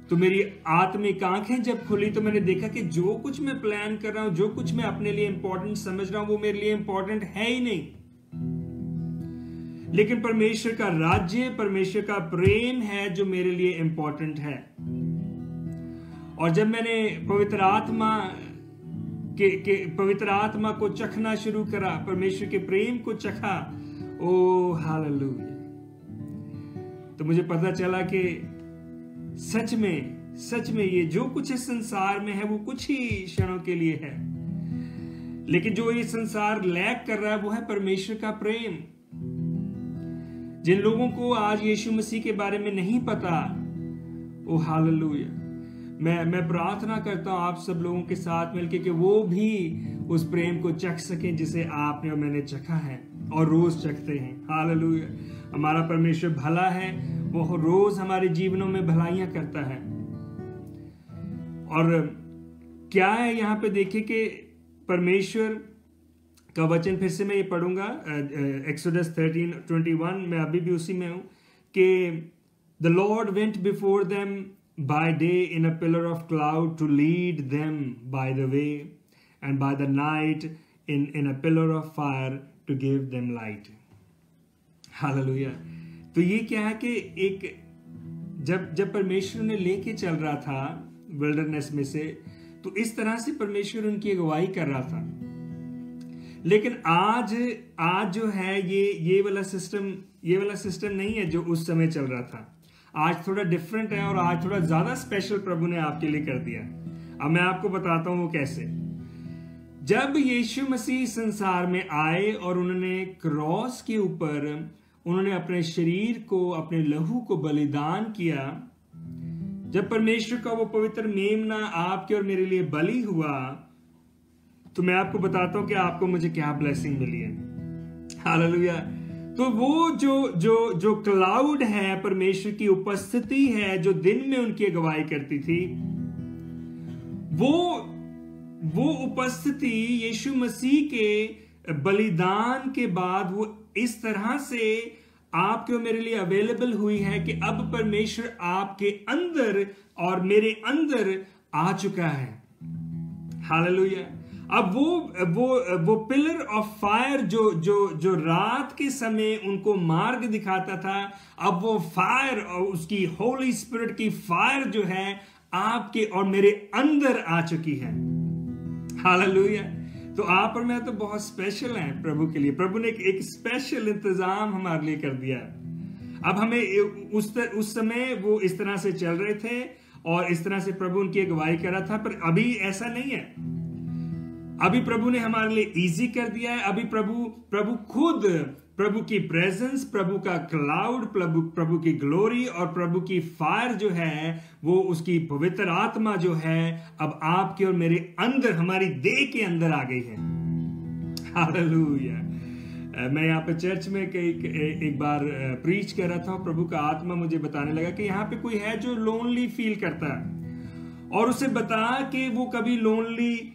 तो मेरी आत्मिक आंखें जब खुली तो मैंने देखा कि जो कुछ मैं प्लान कर रहा हूं, जो कुछ मैं अपने लिए इंपॉर्टेंट समझ रहा हूं, वो मेरे लिए इंपॉर्टेंट है ही नहीं। लेकिन परमेश्वर का राज्य, परमेश्वर का प्रेम है जो मेरे लिए इंपॉर्टेंट है। और जब मैंने पवित्र आत्मा को चखना शुरू करा, परमेश्वर के प्रेम को चखा, ओ हालेलुया, तो मुझे पता चला कि सच में ये जो कुछ इस संसार में है वो कुछ ही क्षणों के लिए है, लेकिन जो ये संसार लैक कर रहा है वो है परमेश्वर का प्रेम। जिन लोगों को आज यीशु मसीह के बारे में नहीं पता, ओ हालेलुया, मैं प्रार्थना करता हूं आप सब लोगों के साथ मिलकर कि वो भी उस प्रेम को चख सकें जिसे आपने और मैंने चखा है और रोज चखते हैं। हालेलुया। हमारा परमेश्वर भला है, वो रोज हमारे जीवनों में भलाइयां करता है। और क्या है यहाँ पे देखिए कि परमेश्वर का वचन, फिर से मैं ये पढ़ूंगा, एक्सोडस 13:21, मैं अभी भी उसी में हूं कि the Lord went before them by day in a pillar of cloud to lead them by the way, and by the night in a pillar of fire to give them light. Hallelujah. तो ये क्या है कि एक जब परमेश्वर ने लेके चल रहा था विल्डरनेस में से, तो इस तरह से परमेश्वर उनकी अगुवाई कर रहा था। लेकिन आज जो है ये वाला सिस्टम नहीं है जो उस समय चल रहा था। आज थोड़ा डिफरेंट है और आज थोड़ा ज्यादा स्पेशल प्रभु ने आपके लिए कर दिया। अब मैं आपको बताता हूं वो कैसे। जब यीशु मसीह संसार में आए और उन्होंने क्रॉस के ऊपर उन्होंने अपने शरीर को, अपने लहू को बलिदान किया, जब परमेश्वर का वो पवित्र मेमना आपके और मेरे लिए बलि हुआ, तो मैं आपको बताता हूं कि आपको मुझे क्या ब्लेसिंग मिली है। हालेलुया। तो वो जो क्लाउड है, परमेश्वर की उपस्थिति है जो दिन में उनकी अगुवाई करती थी, वो उपस्थिति यीशु मसीह के बलिदान के बाद वो इस तरह से आपके और मेरे लिए अवेलेबल हुई है कि अब परमेश्वर आपके अंदर और मेरे अंदर आ चुका है। हालेलुया। अब वो पिलर ऑफ फायर जो रात के समय उनको मार्ग दिखाता था, अब वो फायर और उसकी होली स्पिरिट की फायर जो है आपके और मेरे अंदर आ चुकी है। हालेलुया। तो आप और मैं तो बहुत स्पेशल हैं प्रभु के लिए। प्रभु ने एक स्पेशल इंतजाम हमारे लिए कर दिया। अब हमें उस समय वो इस तरह से चल रहे थे और इस तरह से प्रभु उनकी अगुवाई कर रहा था, पर अभी ऐसा नहीं है। अभी प्रभु ने हमारे लिए इजी कर दिया है। अभी प्रभु खुद, प्रभु की प्रेजेंस, प्रभु का क्लाउड, प्रभु की ग्लोरी और प्रभु की फायर जो है, वो उसकी पवित्र आत्मा जो है अब आपके और मेरे अंदर, हमारी देह के अंदर आ गई है। हालेलुया। मैं यहाँ पे चर्च में एक बार प्रीच कर रहा था, प्रभु का आत्मा मुझे बताने लगा कि यहाँ पे कोई है जो लोनली फील करता है, और उसे बता कि वो कभी लोनली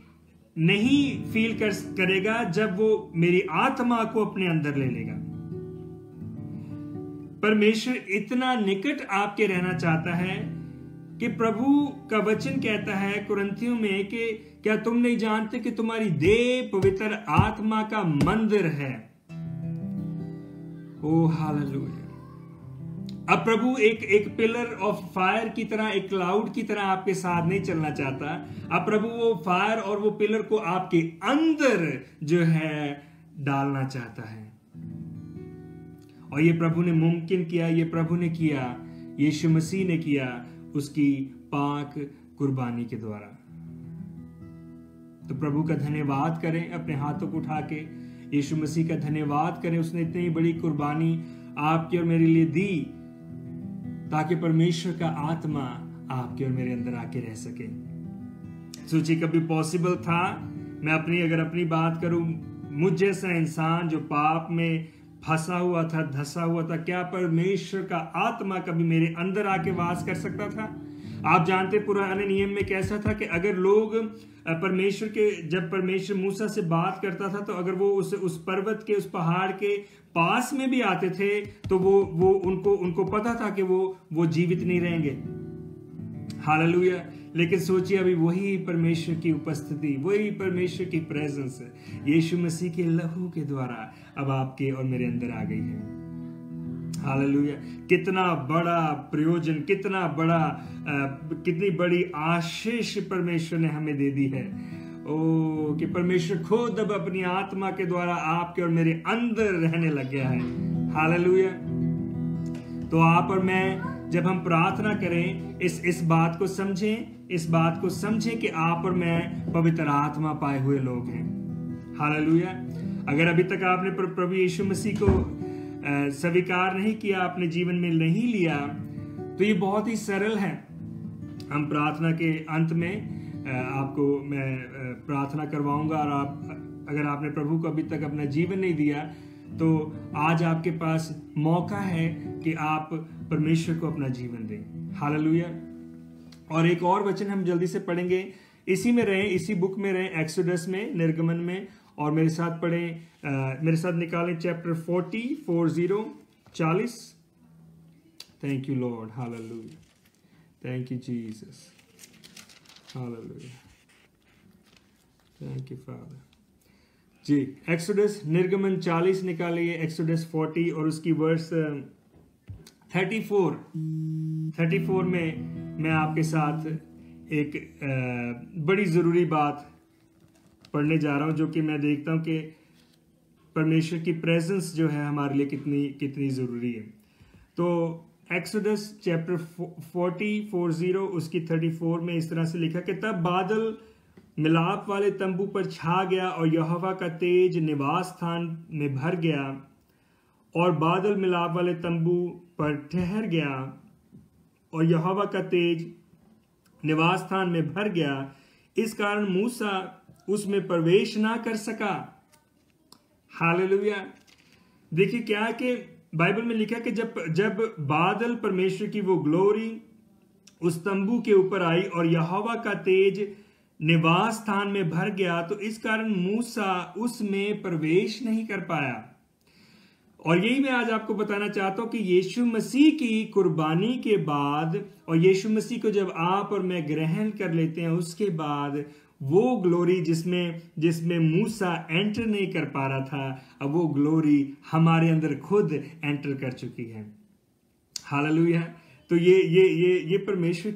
नहीं फील करेगा जब वो मेरी आत्मा को अपने अंदर ले लेगा। परमेश्वर इतना निकट आपके रहना चाहता है कि प्रभु का वचन कहता है कुरिन्थियों में कि क्या तुम नहीं जानते कि तुम्हारी देह पवित्र आत्मा का मंदिर है। ओ हालेलुया। अब प्रभु एक पिलर ऑफ फायर की तरह, एक क्लाउड की तरह आपके साथ नहीं चलना चाहता। अब प्रभु वो फायर और वो पिलर को आपके अंदर जो है डालना चाहता है, और ये प्रभु ने मुमकिन किया, ये प्रभु ने किया, यीशु मसीह ने किया उसकी पाक कुर्बानी के द्वारा। तो प्रभु का धन्यवाद करें, अपने हाथों को उठा के यीशु मसीह का धन्यवाद करें। उसने इतनी बड़ी कुर्बानी आपके और मेरे लिए दी ताकि परमेश्वर का आत्मा आपके और मेरे अंदर आके रह सके। सोचिए कभी पॉसिबल था, मैं अगर अपनी बात करूं, मुझ जैसा इंसान जो पाप में फंसा हुआ था, धंसा हुआ था, क्या परमेश्वर का आत्मा कभी मेरे अंदर आके वास कर सकता था? आप जानते पुराने नियम में कैसा था कि अगर लोग जब परमेश्वर मूसा से बात करता था, तो अगर वो उस पर्वत के, उस पहाड़ के पास में भी आते थे तो वो उनको पता था कि वो जीवित नहीं रहेंगे। हालेलुया। लेकिन सोचिए अभी वही परमेश्वर की उपस्थिति, वही परमेश्वर की प्रेजेंस यीशु मसीह के लहू के द्वारा अब आपके और मेरे अंदर आ गई है। हालेलुया। कितना बड़ा प्रयोजन, कितनी बड़ी आशीष परमेश्वर ने हमें दे दी है। ओ कि परमेश्वर खुद अब अपनी आत्मा के द्वारा आपके और मेरे अंदर रहने लग गया है। हालेलुया। तो आप और मैं जब हम प्रार्थना करें, इस बात को समझें कि आप और मैं पवित्र आत्मा पाए हुए लोग हैं। हालेलुया। अगर अभी तक आपने प्रभु यीशु मसीह को स्वीकार नहीं किया, अपने जीवन में नहीं लिया, तो ये बहुत ही सरल है। हम प्रार्थना के अंत में आपको मैं प्रार्थना करवाऊंगा, और अगर आपने प्रभु को अभी तक अपना जीवन नहीं दिया, तो आज आपके पास मौका है कि आप परमेश्वर को अपना जीवन दें। हालेलुया। और एक और वचन हम जल्दी से पढ़ेंगे, इसी में रहें, इसी बुक में रहें, एक्सोडस में, निर्गमन में, और मेरे साथ पढ़ें, मेरे साथ निकालें chapter 40 thank you Lord. Hallelujah. Thank you Jesus. Hallelujah. Thank you father ji. Exodus निर्गमन 40 निकालिए, एक्सोडस 40 और उसकी वर्स 34 में मैं आपके साथ एक बड़ी ज़रूरी बात पढ़ने जा रहा हूं, जो कि मैं देखता हूं कि परमेश्वर की प्रेजेंस जो है हमारे लिए कितनी ज़रूरी है। तो एक्सोडस चैप्टर 40 उसकी 34 में इस तरह से लिखा कि तब बादल मिलाप वाले तंबू पर छा गया और यहोवा का तेज निवास स्थान में भर गया, और बादल मिलाप वाले तंबू पर ठहर गया और यहोवा का तेज निवास स्थान में भर गया। इस कारण मूसा उसमें प्रवेश ना कर सका। हालेलुया। देखिए क्या है कि बाइबल में लिखा कि जब बादल, परमेश्वर की वो ग्लोरी उस तंबू के ऊपर आई और यहोवा का तेज निवास स्थान में भर गया, तो इस कारण मूसा उसमें प्रवेश नहीं कर पाया। और यही मैं आज आपको बताना चाहता हूं कि यीशु मसीह की कुर्बानी के बाद, और यीशु मसीह को जब आप और मैं ग्रहण कर लेते हैं, उसके बाद वो ग्लोरी जिसमें मूसा एंटर नहीं कर पा रहा था, अब वो ग्लोरी हमारे अंदर खुद एंटर कर चुकी है। हालेलुया। तो ये परमेश्वर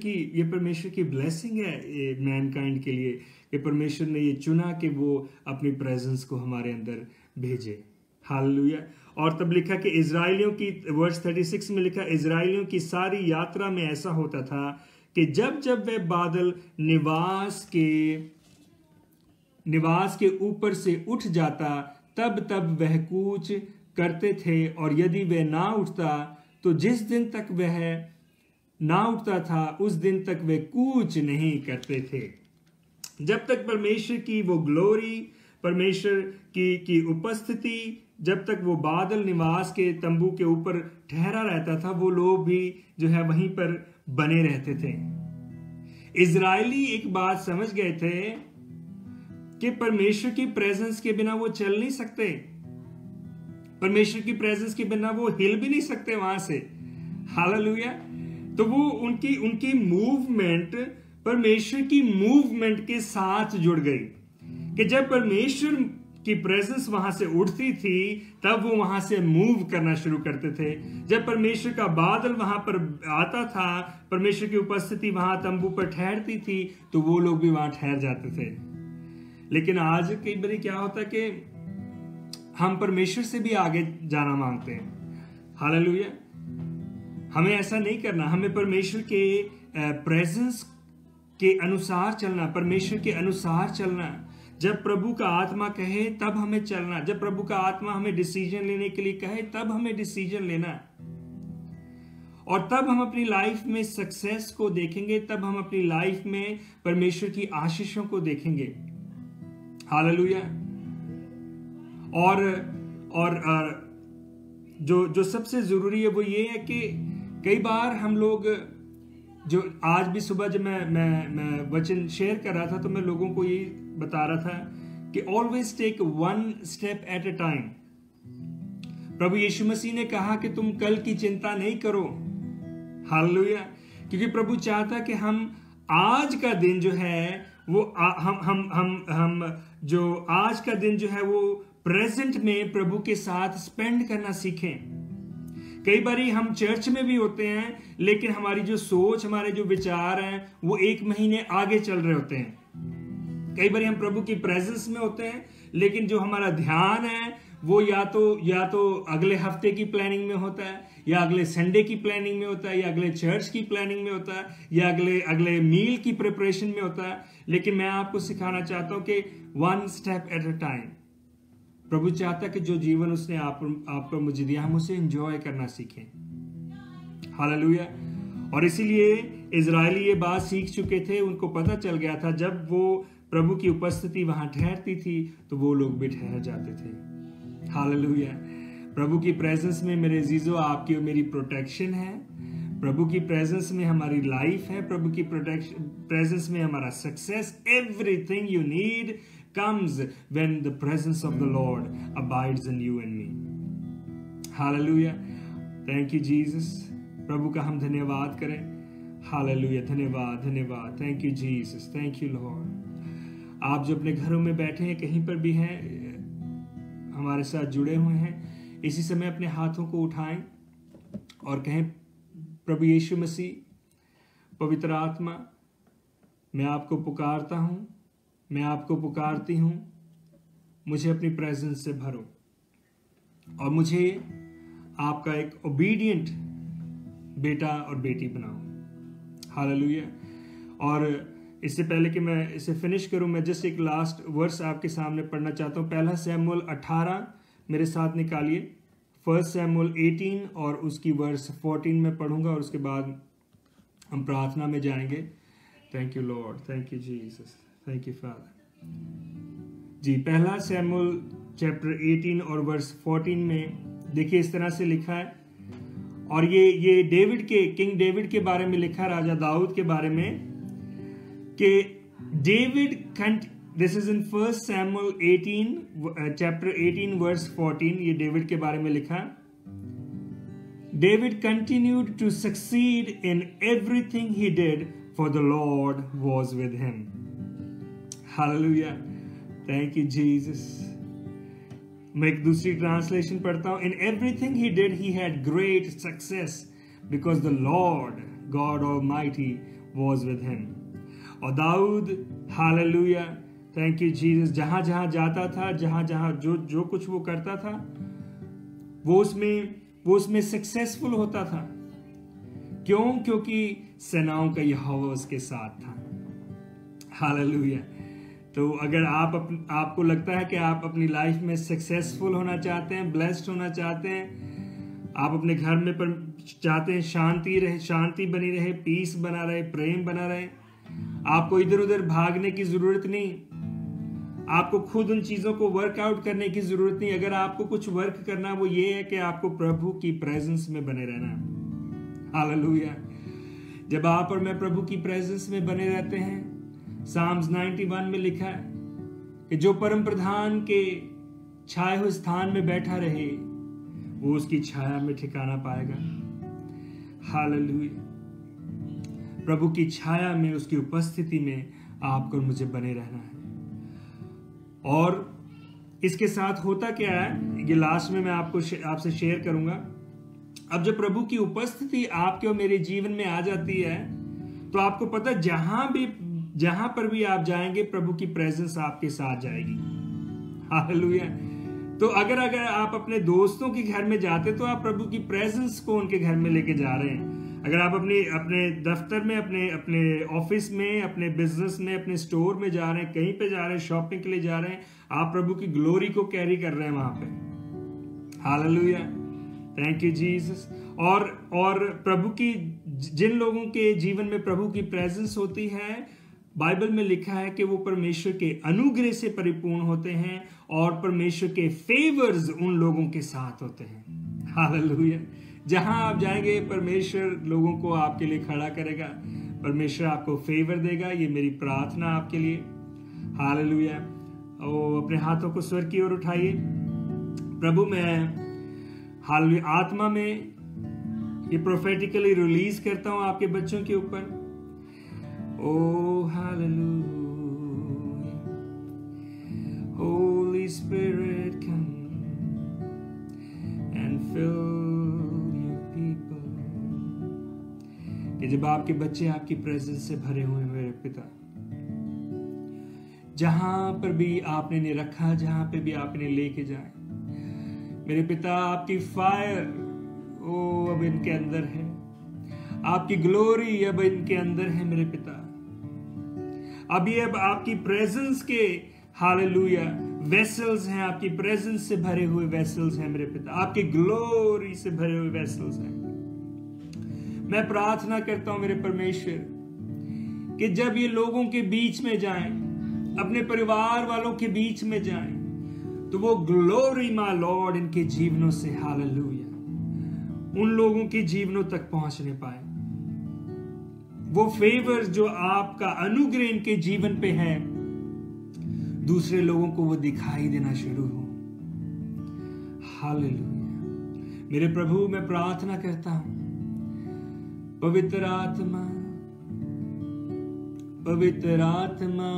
की ब्लेसिंग है मैनकाइंड के लिए कि परमेश्वर ने ये चुना कि वो अपनी प्रेजेंस को हमारे अंदर भेजे। हालेलुया। और तब लिखा कि इजराइलियों की, वर्स 36 में लिखा, इजराइलियों की सारी यात्रा में ऐसा होता था कि जब जब वे बादल निवास के ऊपर से उठ जाता तब तब वह कूच करते थे, और यदि वह ना उठता तो जिस दिन तक वह ना उठता था उस दिन तक वे कूच नहीं करते थे। जब तक परमेश्वर की वो ग्लोरी, परमेश्वर की उपस्थिति, जब तक वो बादल निवास के तंबू के ऊपर ठहरा रहता था, वो लोग भी जो है वहीं पर बने रहते थे। इजरायली एक बात समझ गए थे कि परमेश्वर की प्रेजेंस के बिना वो चल नहीं सकते, परमेश्वर की प्रेजेंस के बिना वो हिल भी नहीं सकते वहां से। हालेलुया। तो वो उनकी मूवमेंट परमेश्वर की मूवमेंट के साथ जुड़ गई कि जब परमेश्वर की प्रेजेंस वहां से उठती थी तब वो वहां से मूव करना शुरू करते थे। जब परमेश्वर का बादल वहां पर आता था, परमेश्वर की उपस्थिति वहां तंबू पर ठहरती थी, तो वो लोग भी वहां ठहर जाते थे। लेकिन आज कई बार क्या होता है कि हम परमेश्वर से भी आगे जाना मांगते हैं। हालेलुया। हमें ऐसा नहीं करना, हमें परमेश्वर के प्रेजेंस के अनुसार चलना, परमेश्वर के अनुसार चलना। जब प्रभु का आत्मा कहे तब हमें चलना, जब प्रभु का आत्मा हमें डिसीजन लेने के लिए कहे तब हमें डिसीजन लेना, और तब हम अपनी लाइफ में सक्सेस को देखेंगे, तब हम अपनी लाइफ में परमेश्वर की आशीषों को देखेंगे। हालेलुया। और जो सबसे जरूरी है वो ये है कि कई बार हम लोग, जो आज भी सुबह जब मैं वचन शेयर कर रहा था तो मैं लोगों को ये बता रहा था कि always take one step at a time. प्रभु यीशु मसीह ने कहा कि तुम कल की चिंता नहीं करो। हालेलुया। क्योंकि प्रभु चाहता कि हम आज का दिन जो है वो हम जो आज का दिन जो है वो प्रेजेंट में प्रभु के साथ स्पेंड करना सीखें। कई बारी हम चर्च में भी होते हैं लेकिन हमारी जो सोच, हमारे जो विचार हैं वो एक महीने आगे चल रहे होते हैं। कई बारी हम प्रभु की प्रेजेंस में होते हैं लेकिन जो हमारा ध्यान है वो या तो अगले हफ्ते की प्लानिंग में होता है, या अगले संडे की प्लानिंग में होता है, या अगले चर्च की प्लानिंग में होता है, या अगले मील की प्रिपरेशन में होता है। लेकिन मैं आपको सिखाना चाहता हूं कि one step at a time. प्रभु चाहता कि जो जीवन उसने आपको मुझे दिया हम उसे एंजॉय करना सीखें। हालेलुया। और इसीलिए इजरायली ये बात सीख चुके थे, उनको पता चल गया था जब वो प्रभु की उपस्थिति वहां ठहरती थी तो वो लोग भी ठहर जाते थे। हालेलुया। प्रभु की प्रेजेंस में मेरे अजीजों आपकी और मेरी प्रोटेक्शन है, प्रभु की प्रेजेंस में हमारी लाइफ है, प्रभु की प्रेजेंस में हमारा success, everything you need comes when the presence of the Lord abides in you and me. Hallelujah. Thank you Jesus. प्रभु का हम धन्यवाद करें। Hallelujah. धन्यवाद धन्यवाद। Thank you Jesus. Thank you Lord. आप जो अपने घरों में बैठे हैं, कहीं पर भी हैं, हमारे साथ जुड़े हुए हैं, इसी समय अपने हाथों को उठाएं और कहें, प्रभु यीशु मसीह, पवित्र आत्मा, मैं आपको पुकारता हूं, मैं आपको पुकारती हूं, मुझे अपनी प्रेजेंस से भरो और मुझे आपका एक ओबीडिएंट बेटा और बेटी बनाओ। हालेलुया। और इससे पहले कि मैं इसे फिनिश करूं, मैं जस्ट एक लास्ट वर्स आपके सामने पढ़ना चाहता हूं। 1 शमूएल 18 मेरे साथ निकालिए। 1 शमूएल 18 और उसकी वर्स 14 में पढ़ूंगा और उसके बाद हम प्रार्थना में जाएंगे। Thank you Lord, thank you Jesus, thank you father. जी, 1 शमूएल चैप्टर 18 और वर्स 14 में देखिए इस तरह से लिखा है, और ये किंग डेविड के बारे में लिखा है, राजा दाऊद के बारे में, कि डेविड, दिस इज इन 1 शमूएल 18 चैप्टर 18 वर्स 14, ये डेविड के बारे में लिखा। David continued to succeed in everything he did, for the Lord was with him. Hallelujah, thank you Jesus. मैं एक दूसरी ट्रांसलेशन पढ़ता हूं। In everything he did he had great success because the Lord God Almighty was with him. और दाऊद, hallelujah, thank you Jesus, जहां जहां जाता था, जहां जहां जो कुछ वो करता था, वो उसमें सक्सेसफुल होता था। क्यों? क्योंकि सेनाओं का यहोवा उसके साथ था। हालेलुया। तो अगर आपको लगता है कि आप अपनी लाइफ में सक्सेसफुल होना चाहते हैं, ब्लेस्ड होना चाहते हैं, आप अपने घर में चाहते हैं शांति बनी रहे, पीस बना रहे, प्रेम बना रहे, आपको इधर उधर भागने की जरूरत नहीं, आपको खुद उन चीजों को वर्कआउट करने की जरूरत नहीं। अगर आपको कुछ वर्क करना, वो ये है कि आपको प्रभु की प्रेजेंस में बने रहना है। हालेलुया। जब आप और मैं प्रभु की प्रेजेंस में बने रहते हैं, साम्स 91 में लिखा है कि जो परम प्रधान के छाए हुए स्थान में बैठा रहे, वो उसकी छाया में ठिकाना पाएगा। हालेलुया। प्रभु की छाया में, उसकी उपस्थिति में आपको और मुझे बने रहना है। और इसके साथ होता क्या है, ये लास्ट में मैं आपसे शेयर करूंगा। अब जब प्रभु की उपस्थिति आपके और मेरे जीवन में आ जाती है, तो आपको पता है जहां पर भी आप जाएंगे, प्रभु की प्रेजेंस आपके साथ जाएगी। हालेलुया। तो अगर आप अपने दोस्तों के घर में जाते, तो आप प्रभु की प्रेजेंस को उनके घर में लेके जा रहे हैं। अगर आप अपने दफ्तर में, अपने ऑफिस में, अपने बिजनेस में, अपने स्टोर में जा रहे हैं, कहीं पे जा रहे हैं, शॉपिंग के लिए जा रहे हैं, आप प्रभु की ग्लोरी को कैरी कर रहे हैं वहां पे। Hallelujah, thank you Jesus. और प्रभु की, जिन लोगों के जीवन में प्रभु की प्रेजेंस होती है, बाइबल में लिखा है कि वो परमेश्वर के अनुग्रह से परिपूर्ण होते हैं और परमेश्वर के फेवर्स उन लोगों के साथ होते हैं। हालेलुया। जहां आप जाएंगे, परमेश्वर लोगों को आपके लिए खड़ा करेगा, परमेश्वर आपको फेवर देगा। ये मेरी प्रार्थना आपके लिए। हालेलुया। और अपने हाथों को स्वर की ओर उठाइए। प्रभु, मैं हालेलुया आत्मा में ये प्रोफेटिकली रिलीज करता हूं आपके बच्चों के ऊपर। Oh, hallelujah. Holy Spirit, come and fill your people. कि जब आपके बच्चे आपकी प्रेजेंस से भरे हुए, मेरे पिता, जहां पर भी आपने इन्हें रखा, जहां पे भी आप इन्हें लेके जाए, मेरे पिता, आपकी फायर अब इनके अंदर है, आपकी ग्लोरी अब इनके अंदर है मेरे पिता। अब आपकी प्रेजेंस के, हालेलुया, वेसल्स हैं, आपकी प्रेजेंस से भरे हुए वेसल्स हैं मेरे पिता, आपकी ग्लोरी से भरे हुए वेसल्स हैं। मैं प्रार्थना करता हूं मेरे परमेश्वर कि जब ये लोगों के बीच में जाएं, अपने परिवार वालों के बीच में जाएं, तो वो ग्लोरी माय लॉर्ड इनके जीवनों से, हालेलुया, उन लोगों के जीवनों तक पहुंचने पाए। वो फेवर जो आपका अनुग्रह इनके जीवन पे है, दूसरे लोगों को वो दिखाई देना शुरू हो। हालेलुया। मेरे प्रभु, मैं प्रार्थना करता हूं, पवित्र आत्मा, पवित्र आत्मा,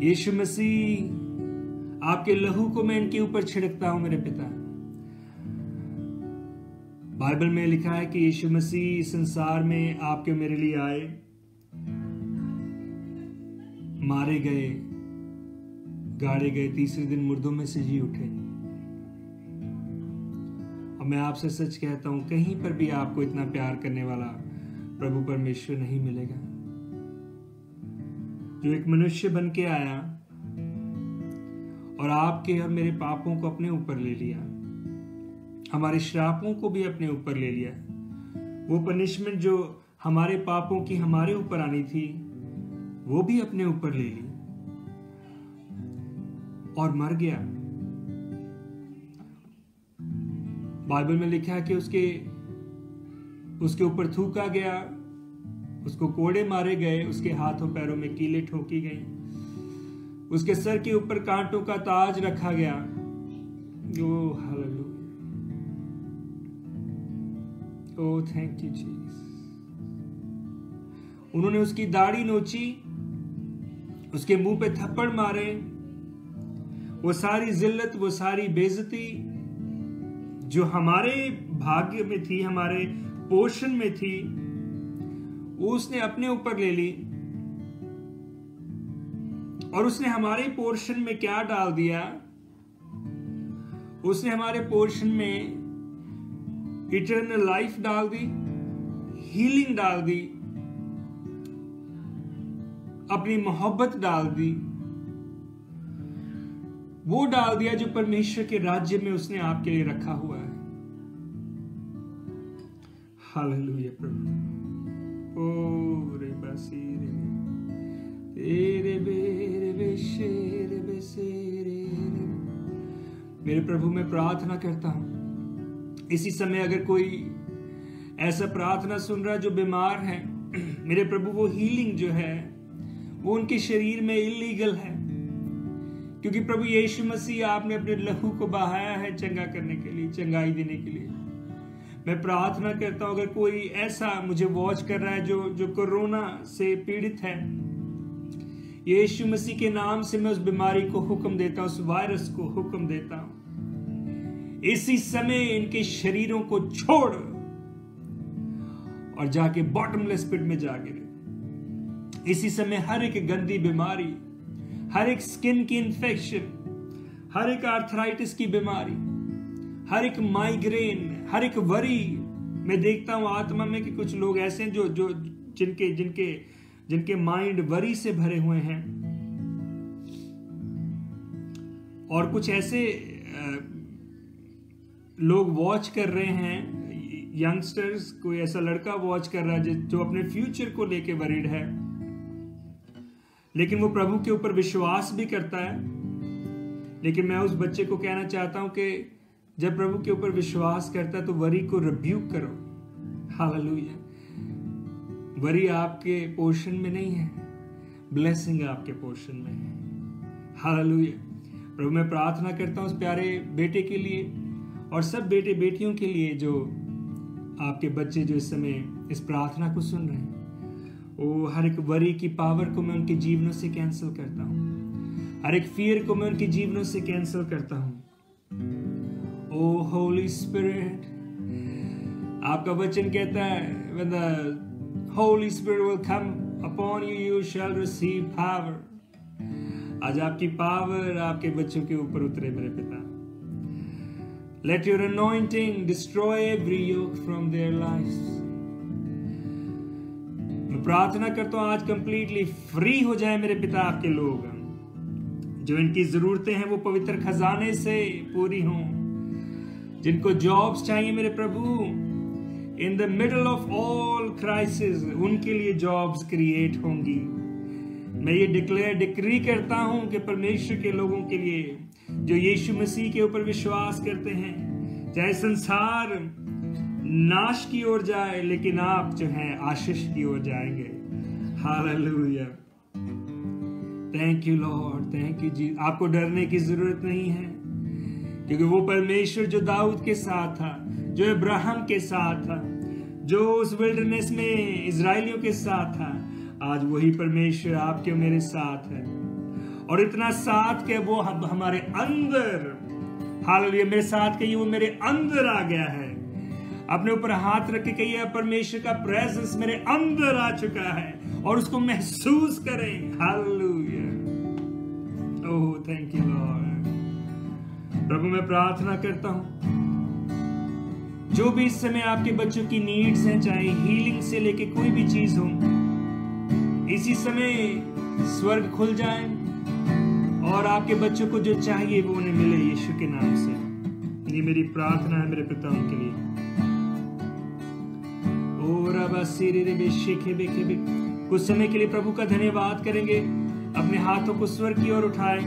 यीशु मसीह, आपके लहू को मैं इनके ऊपर छिड़कता हूं मेरे पिता। बाइबल में लिखा है कि यीशु मसीह संसार में आपके मेरे लिए आए, मारे गए, गाड़े गए, तीसरे दिन मुर्दों में से जी उठे। और मैं आपसे सच कहता हूं, कहीं पर भी आपको इतना प्यार करने वाला प्रभु परमेश्वर नहीं मिलेगा, जो एक मनुष्य बन के आया और आपके और मेरे पापों को अपने ऊपर ले लिया, हमारे श्रापों को भी अपने ऊपर ले लिया। वो पनिशमेंट जो हमारे पापों की हमारे ऊपर आनी थी, वो भी अपने ऊपर ले ली और मर गया। बाइबल में लिखा है कि उसके ऊपर थूका गया, उसको कोड़े मारे गए, उसके हाथों पैरों में कीले ठोकी गई, उसके सर के ऊपर कांटों का ताज रखा गया। Oh hallelujah, oh thank you Jesus. उन्होंने उसकी दाढ़ी नोची, उसके मुंह पे थप्पड़ मारे। वो सारी जिल्लत, वो सारी बेइज्जती जो हमारे भाग्य में थी, हमारे पोर्शन में थी, वो उसने अपने ऊपर ले ली। और उसने हमारे पोर्शन में क्या डाल दिया? उसने हमारे पोर्शन में इटर्नल लाइफ डाल दी, हीलिंग डाल दी, अपनी मोहब्बत डाल दी, वो डाल दिया जो परमेश्वर के राज्य में उसने आपके लिए रखा हुआ है। हालेलुया प्रभु। ओ रे बासी रे तेरे बेरे बेशेरे बेसेरे। मेरे प्रभु, मैं प्रार्थना करता हूं इसी समय अगर कोई ऐसा प्रार्थना सुन रहा है जो बीमार है, मेरे प्रभु वो हीलिंग जो है वो उनके शरीर में इलीगल है, क्योंकि प्रभु यीशु मसीह आपने अपने लहू को बहाया है चंगा करने के लिए, चंगाई देने के लिए। मैं प्रार्थना करता हूं अगर कोई ऐसा मुझे वॉच कर रहा है जो कोरोना से पीड़ित है, यीशु मसीह के नाम से मैं उस बीमारी को हुक्म देता हूं, उस वायरस को हुक्म देता हूं, इसी समय इनके शरीरों को छोड़ और जाके बॉटमलेस पिट में जा गिरे। इसी समय हर एक गंदी बीमारी, हर एक स्किन की इंफेक्शन, हर एक आर्थराइटिस की बीमारी, हर एक माइग्रेन, हर एक वरी, मैं देखता हूं आत्मा में कि कुछ लोग ऐसे हैं जो जिनके माइंड वरी से भरे हुए हैं, और कुछ ऐसे लोग वॉच कर रहे हैं, यंगस्टर्स, कोई ऐसा लड़का वॉच कर रहा है जो अपने फ्यूचर को लेके वरीड है, लेकिन वो प्रभु के ऊपर विश्वास भी करता है। लेकिन मैं उस बच्चे को कहना चाहता हूं कि जब प्रभु के ऊपर विश्वास करता है तो वरी को रिब्यूक करो। हालेलुया। वरी आपके पोर्शन में नहीं है, ब्लेसिंग आपके पोर्शन में है। हालेलुया। प्रभु, मैं प्रार्थना करता हूं उस प्यारे बेटे के लिए और सब बेटे बेटियों के लिए जो आपके बच्चे जो इस समय इस प्रार्थना को सुन रहे हैं। ओ हर एक वरी की पावर को मैं उनके जीवनों से कैंसिल करता हूं, हर एक फियर को मैं उनके जीवनों से कैंसिल करता हूं। ओ होली स्पिरिट, आपका वचन कहता है when the Holy Spirit will come upon you, you shall receive power। आज आपकी पावर आपके बच्चों के ऊपर उतरे मेरे पिता। Let your anointing destroy every yoke from their lives। मैं प्रार्थना करता हूं आज कंप्लीटली फ्री हो जाए मेरे पिता आपके लोग, जो इनकी जरूरतें हैं वो पवित्र खजाने से पूरी हों। जिनको जॉब्स चाहिए मेरे प्रभु, in the middle of all crisis उनके लिए जॉब्स क्रिएट होंगी। मैं ये डिक्री करता हूं कि परमेश्वर के लोगों के लिए जो यीशु मसीह के ऊपर विश्वास करते हैं, चाहे संसार नाश की ओर जाए लेकिन आप जो हैं आशीष की ओर जाएंगे। Hallelujah. Thank you Lord, thank you जी। आपको डरने की जरूरत नहीं है, क्योंकि वो परमेश्वर जो दाऊद के साथ था, जो इब्राहिम के साथ था, जो उस विल्डरनेस में इजराइलियों के साथ था, आज वही परमेश्वर आपके मेरे साथ है। और इतना साथ के वो हमारे अंदर, हालेलुया, मेरे साथ कहिए वो मेरे अंदर आ गया है। अपने ऊपर हाथ रख के कहिए परमेश्वर का प्रेजेंस मेरे अंदर आ चुका है, और उसको महसूस करें। Hallelujah. Oh thank you Lord. प्रभु, मैं प्रार्थना करता हूं जो भी इस समय आपके बच्चों की नीड्स हैं, चाहे हीलिंग से लेके कोई भी चीज हो, इसी समय स्वर्ग खुल जाए और आपके बच्चों को जो चाहिए वो उन्हें मिले यीशु के नाम से। ये मेरी प्रार्थना है मेरे पिता उनके लिए। कुछ समय के लिए प्रभु का धन्यवाद करेंगे, अपने हाथों को स्वर्ग की ओर उठाएं,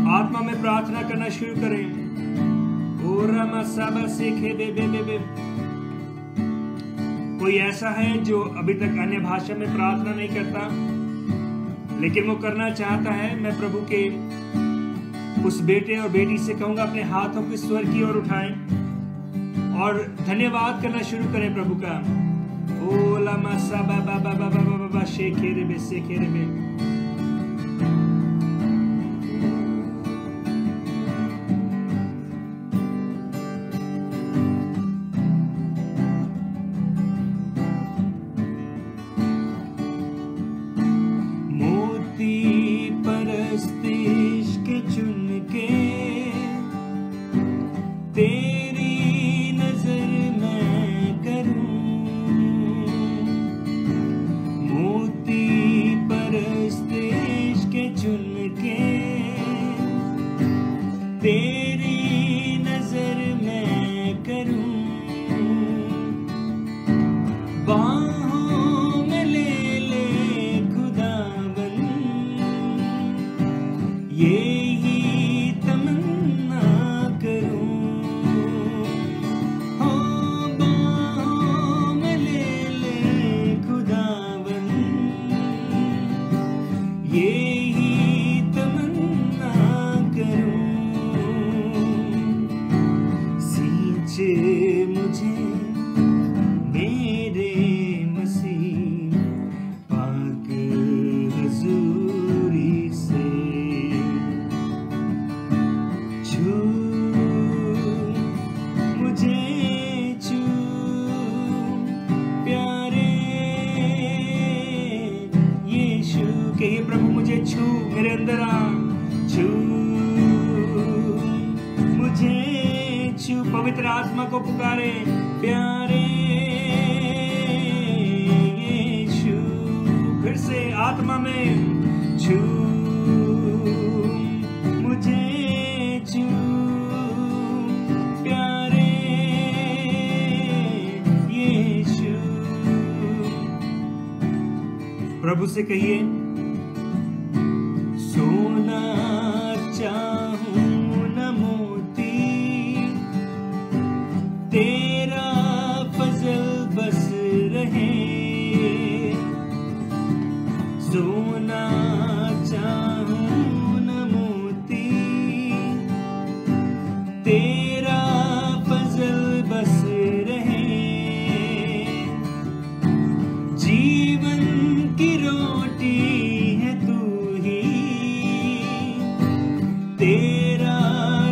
आत्मा में प्रार्थना करना शुरू करें। कोई ऐसा है जो अभी तक अन्य भाषा में प्रार्थना नहीं करता लेकिन वो करना चाहता है, मैं प्रभु के उस बेटे और बेटी से कहूंगा अपने हाथों को स्वर्ग की ओर उठाएं और धन्यवाद करना शुरू करें प्रभु का। ओ लामा साबा बाबा बाबा बाबा शेकेरेबे सेकेरेबे। पवित्र आत्मा को पुकारे, प्यारे यीशु। फिर से आत्मा में छू मुझे, छू प्यारे यीशु। प्रभु से कहिए, सोना चाहूं न मोती, तेरा फजल बस रहे। सोना चाहूं न मोती, तेरा फजल बस रहे। जीवन की रोटी है तू ही, तेरा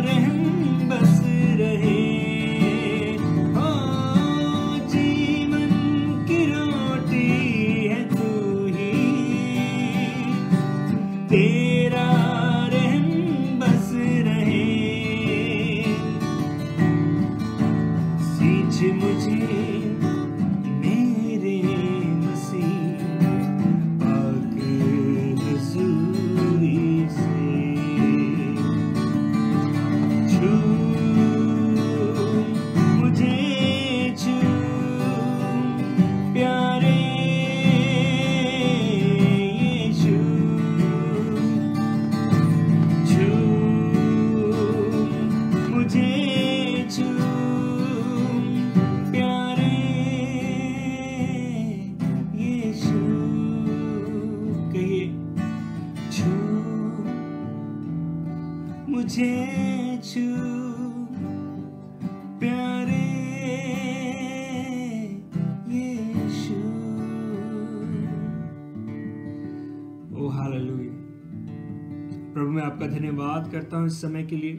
रहम बस रहे। तेरा रहम बस रहे। सींच मुझे मेरे मसीह पाक हुजूरी से। छू मुझे, छू प्यारे मुझे, छू प्यारे यीशु। ओ हालेलुया। प्रभु मैं आपका धन्यवाद करता हूँ इस समय के लिए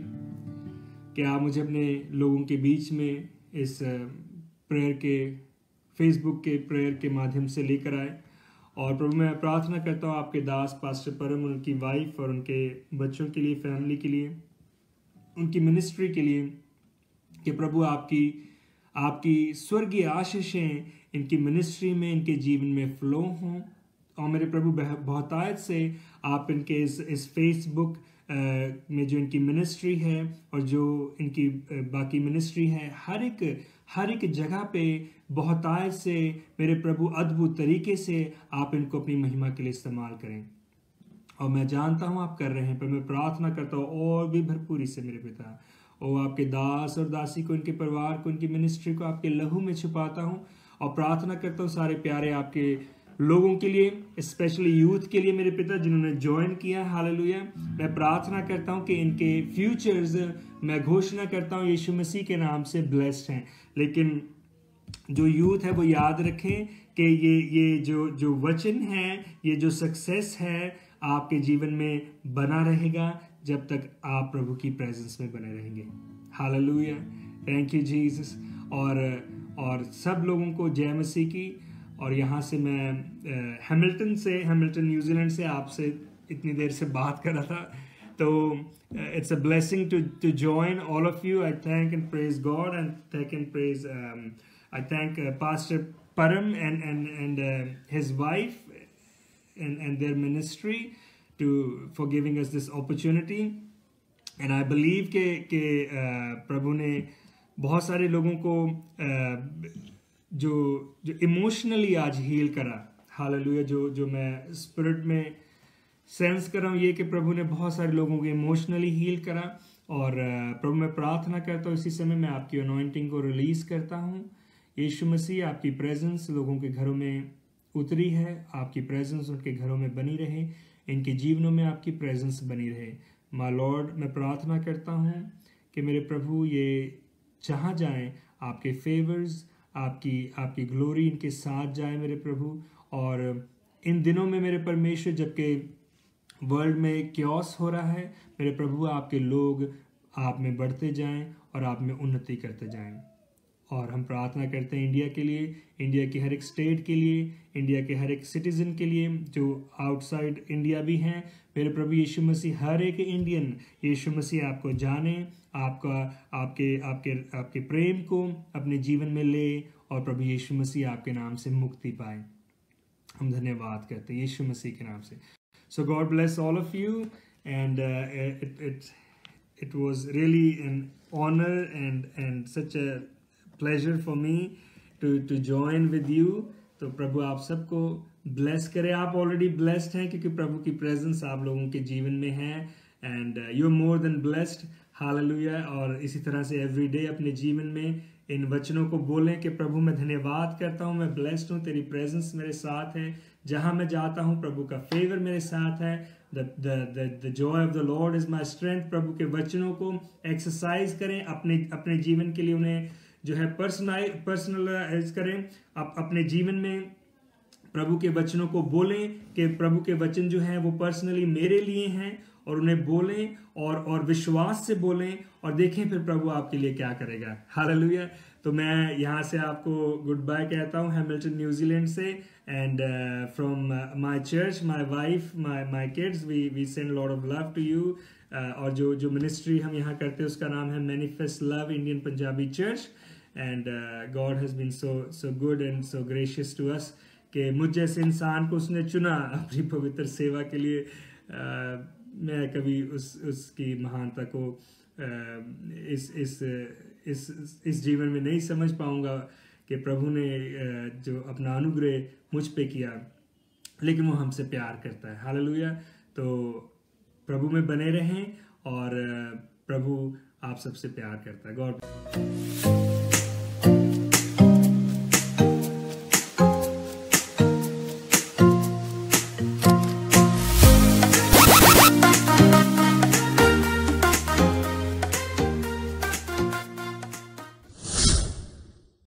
कि आप मुझे अपने लोगों के बीच में इस प्रेयर के, फेसबुक के प्रेयर के माध्यम से लेकर आए। और प्रभु मैं प्रार्थना करता हूँ आपके दास पास्टर परम, उनकी वाइफ और उनके बच्चों के लिए, फैमिली के लिए, उनकी मिनिस्ट्री के लिए, कि प्रभु आपकी स्वर्गीय आशीषें इनकी मिनिस्ट्री में, इनके जीवन में फ्लो हों। और मेरे प्रभु बहुतायत से आप इनके इस फेसबुक में जो इनकी मिनिस्ट्री है और जो इनकी बाकी मिनिस्ट्री है, हर एक जगह पे बहुतायत से मेरे प्रभु अद्भुत तरीके से आप इनको अपनी महिमा के लिए इस्तेमाल करें। और मैं जानता हूँ आप कर रहे हैं, पर मैं प्रार्थना करता हूँ और भी भरपूरी से मेरे पिता, और आपके दास और दासी को, इनके परिवार को, इनकी मिनिस्ट्री को आपके लहू में छुपाता हूँ। और प्रार्थना करता हूँ सारे प्यारे आपके लोगों के लिए, स्पेशली यूथ के लिए मेरे पिता जिन्होंने ज्वाइन किया। हालेलुया। मैं प्रार्थना करता हूँ कि इनके फ्यूचर्स, मैं घोषणा करता हूँ यीशु मसीह के नाम से ब्लेस्ड हैं। लेकिन जो यूथ है वो याद रखें कि ये जो वचन है, ये जो सक्सेस है आपके जीवन में बना रहेगा जब तक आप प्रभु की प्रेजेंस में बने रहेंगे। Hallelujah, thank you Jesus. और सब लोगों को जय मसीह की। और यहाँ से मैं हैमिल्टन न्यूजीलैंड से आपसे इतनी देर से बात कर रहा था। तो it's a blessing to join all of you. I thank and praise God and I thank Pastor Param and his wife and their ministry for giving us this opportunity. And I believe कि प्रभु ने बहुत सारे लोगों को जो emotionally आज heal करा। Hallelujah. जो मैं स्पिरिट में सेंस कर रहा हूँ ये कि प्रभु ने बहुत सारे लोगों को इमोशनली हील करा। और प्रभु मैं प्रार्थना करता हूँ इसी समय मैं आपकी अनॉइंटिंग को रिलीज करता हूँ। यीशु मसीह आपकी प्रेजेंस लोगों के घरों में उतरी है, आपकी प्रेजेंस उनके घरों में बनी रहे, इनके जीवनों में आपकी प्रेजेंस बनी रहे। माय लॉर्ड, मैं प्रार्थना करता हूँ कि मेरे प्रभु ये जहाँ जाएं आपके फेवर्स, आपकी ग्लोरी इनके साथ जाए मेरे प्रभु। और इन दिनों में मेरे परमेश्वर जबकि वर्ल्ड में क्योस हो रहा है, मेरे प्रभु आपके लोग आप में बढ़ते जाएं और आप में उन्नति करते जाएं। और हम प्रार्थना करते हैं इंडिया के लिए, इंडिया के हर एक स्टेट के लिए, इंडिया के हर एक सिटीजन के लिए जो आउटसाइड इंडिया भी हैं। मेरे प्रभु यीशु मसीह हर एक इंडियन यीशु मसीह आपको जाने, आपके प्रेम को अपने जीवन में ले और प्रभु यीशु मसीह आपके नाम से मुक्ति पाए। हम धन्यवाद करते हैं यीशु मसीह के नाम से। So God bless all of you, and it was really an honor and such a pleasure for me to join with you. तो प्रभु आप सबको bless करे। आप already blessed हैं क्योंकि प्रभु की presence आप लोगों के जीवन में है, and you're more than blessed. Hallelujah। और इसी तरह से every day अपने जीवन में इन वचनों को बोलें कि प्रभु मैं धन्यवाद करता हूँ, मैं ब्लेस्ड हूँ, तेरी प्रेजेंस मेरे साथ है, जहाँ मैं जाता हूँ प्रभु का फेवर मेरे साथ है। The joy of the Lord is my strength. प्रभु के वचनों को एक्सरसाइज करें, अपने जीवन के लिए उन्हें जो है पर्सनलाइज करें। अपने जीवन में प्रभु के वचनों को बोलें कि प्रभु के वचन जो हैं वो पर्सनली मेरे लिए हैं, और उन्हें बोलें और विश्वास से बोलें और देखें फिर प्रभु आपके लिए क्या करेगा। हालेलुया। तो मैं यहाँ से आपको गुड बाय कहता हूँ हैमिल्टन न्यूजीलैंड से, and from my church, my wife, my kids, we send lot of love to you. और जो मिनिस्ट्री हम यहाँ करते हैं उसका नाम है manifest love Indian Punjabi church. And God has been so good and so gracious to us कि मुझ जैसे इंसान को उसने चुना अपनी पवित्र सेवा के लिए। मैं कभी उसकी महानता को इस जीवन में नहीं समझ पाऊंगा कि प्रभु ने जो अपना अनुग्रह मुझ पे किया, लेकिन वो हमसे प्यार करता है। हालेलुया। तो प्रभु में बने रहें और प्रभु आप सबसे प्यार करता है। गॉड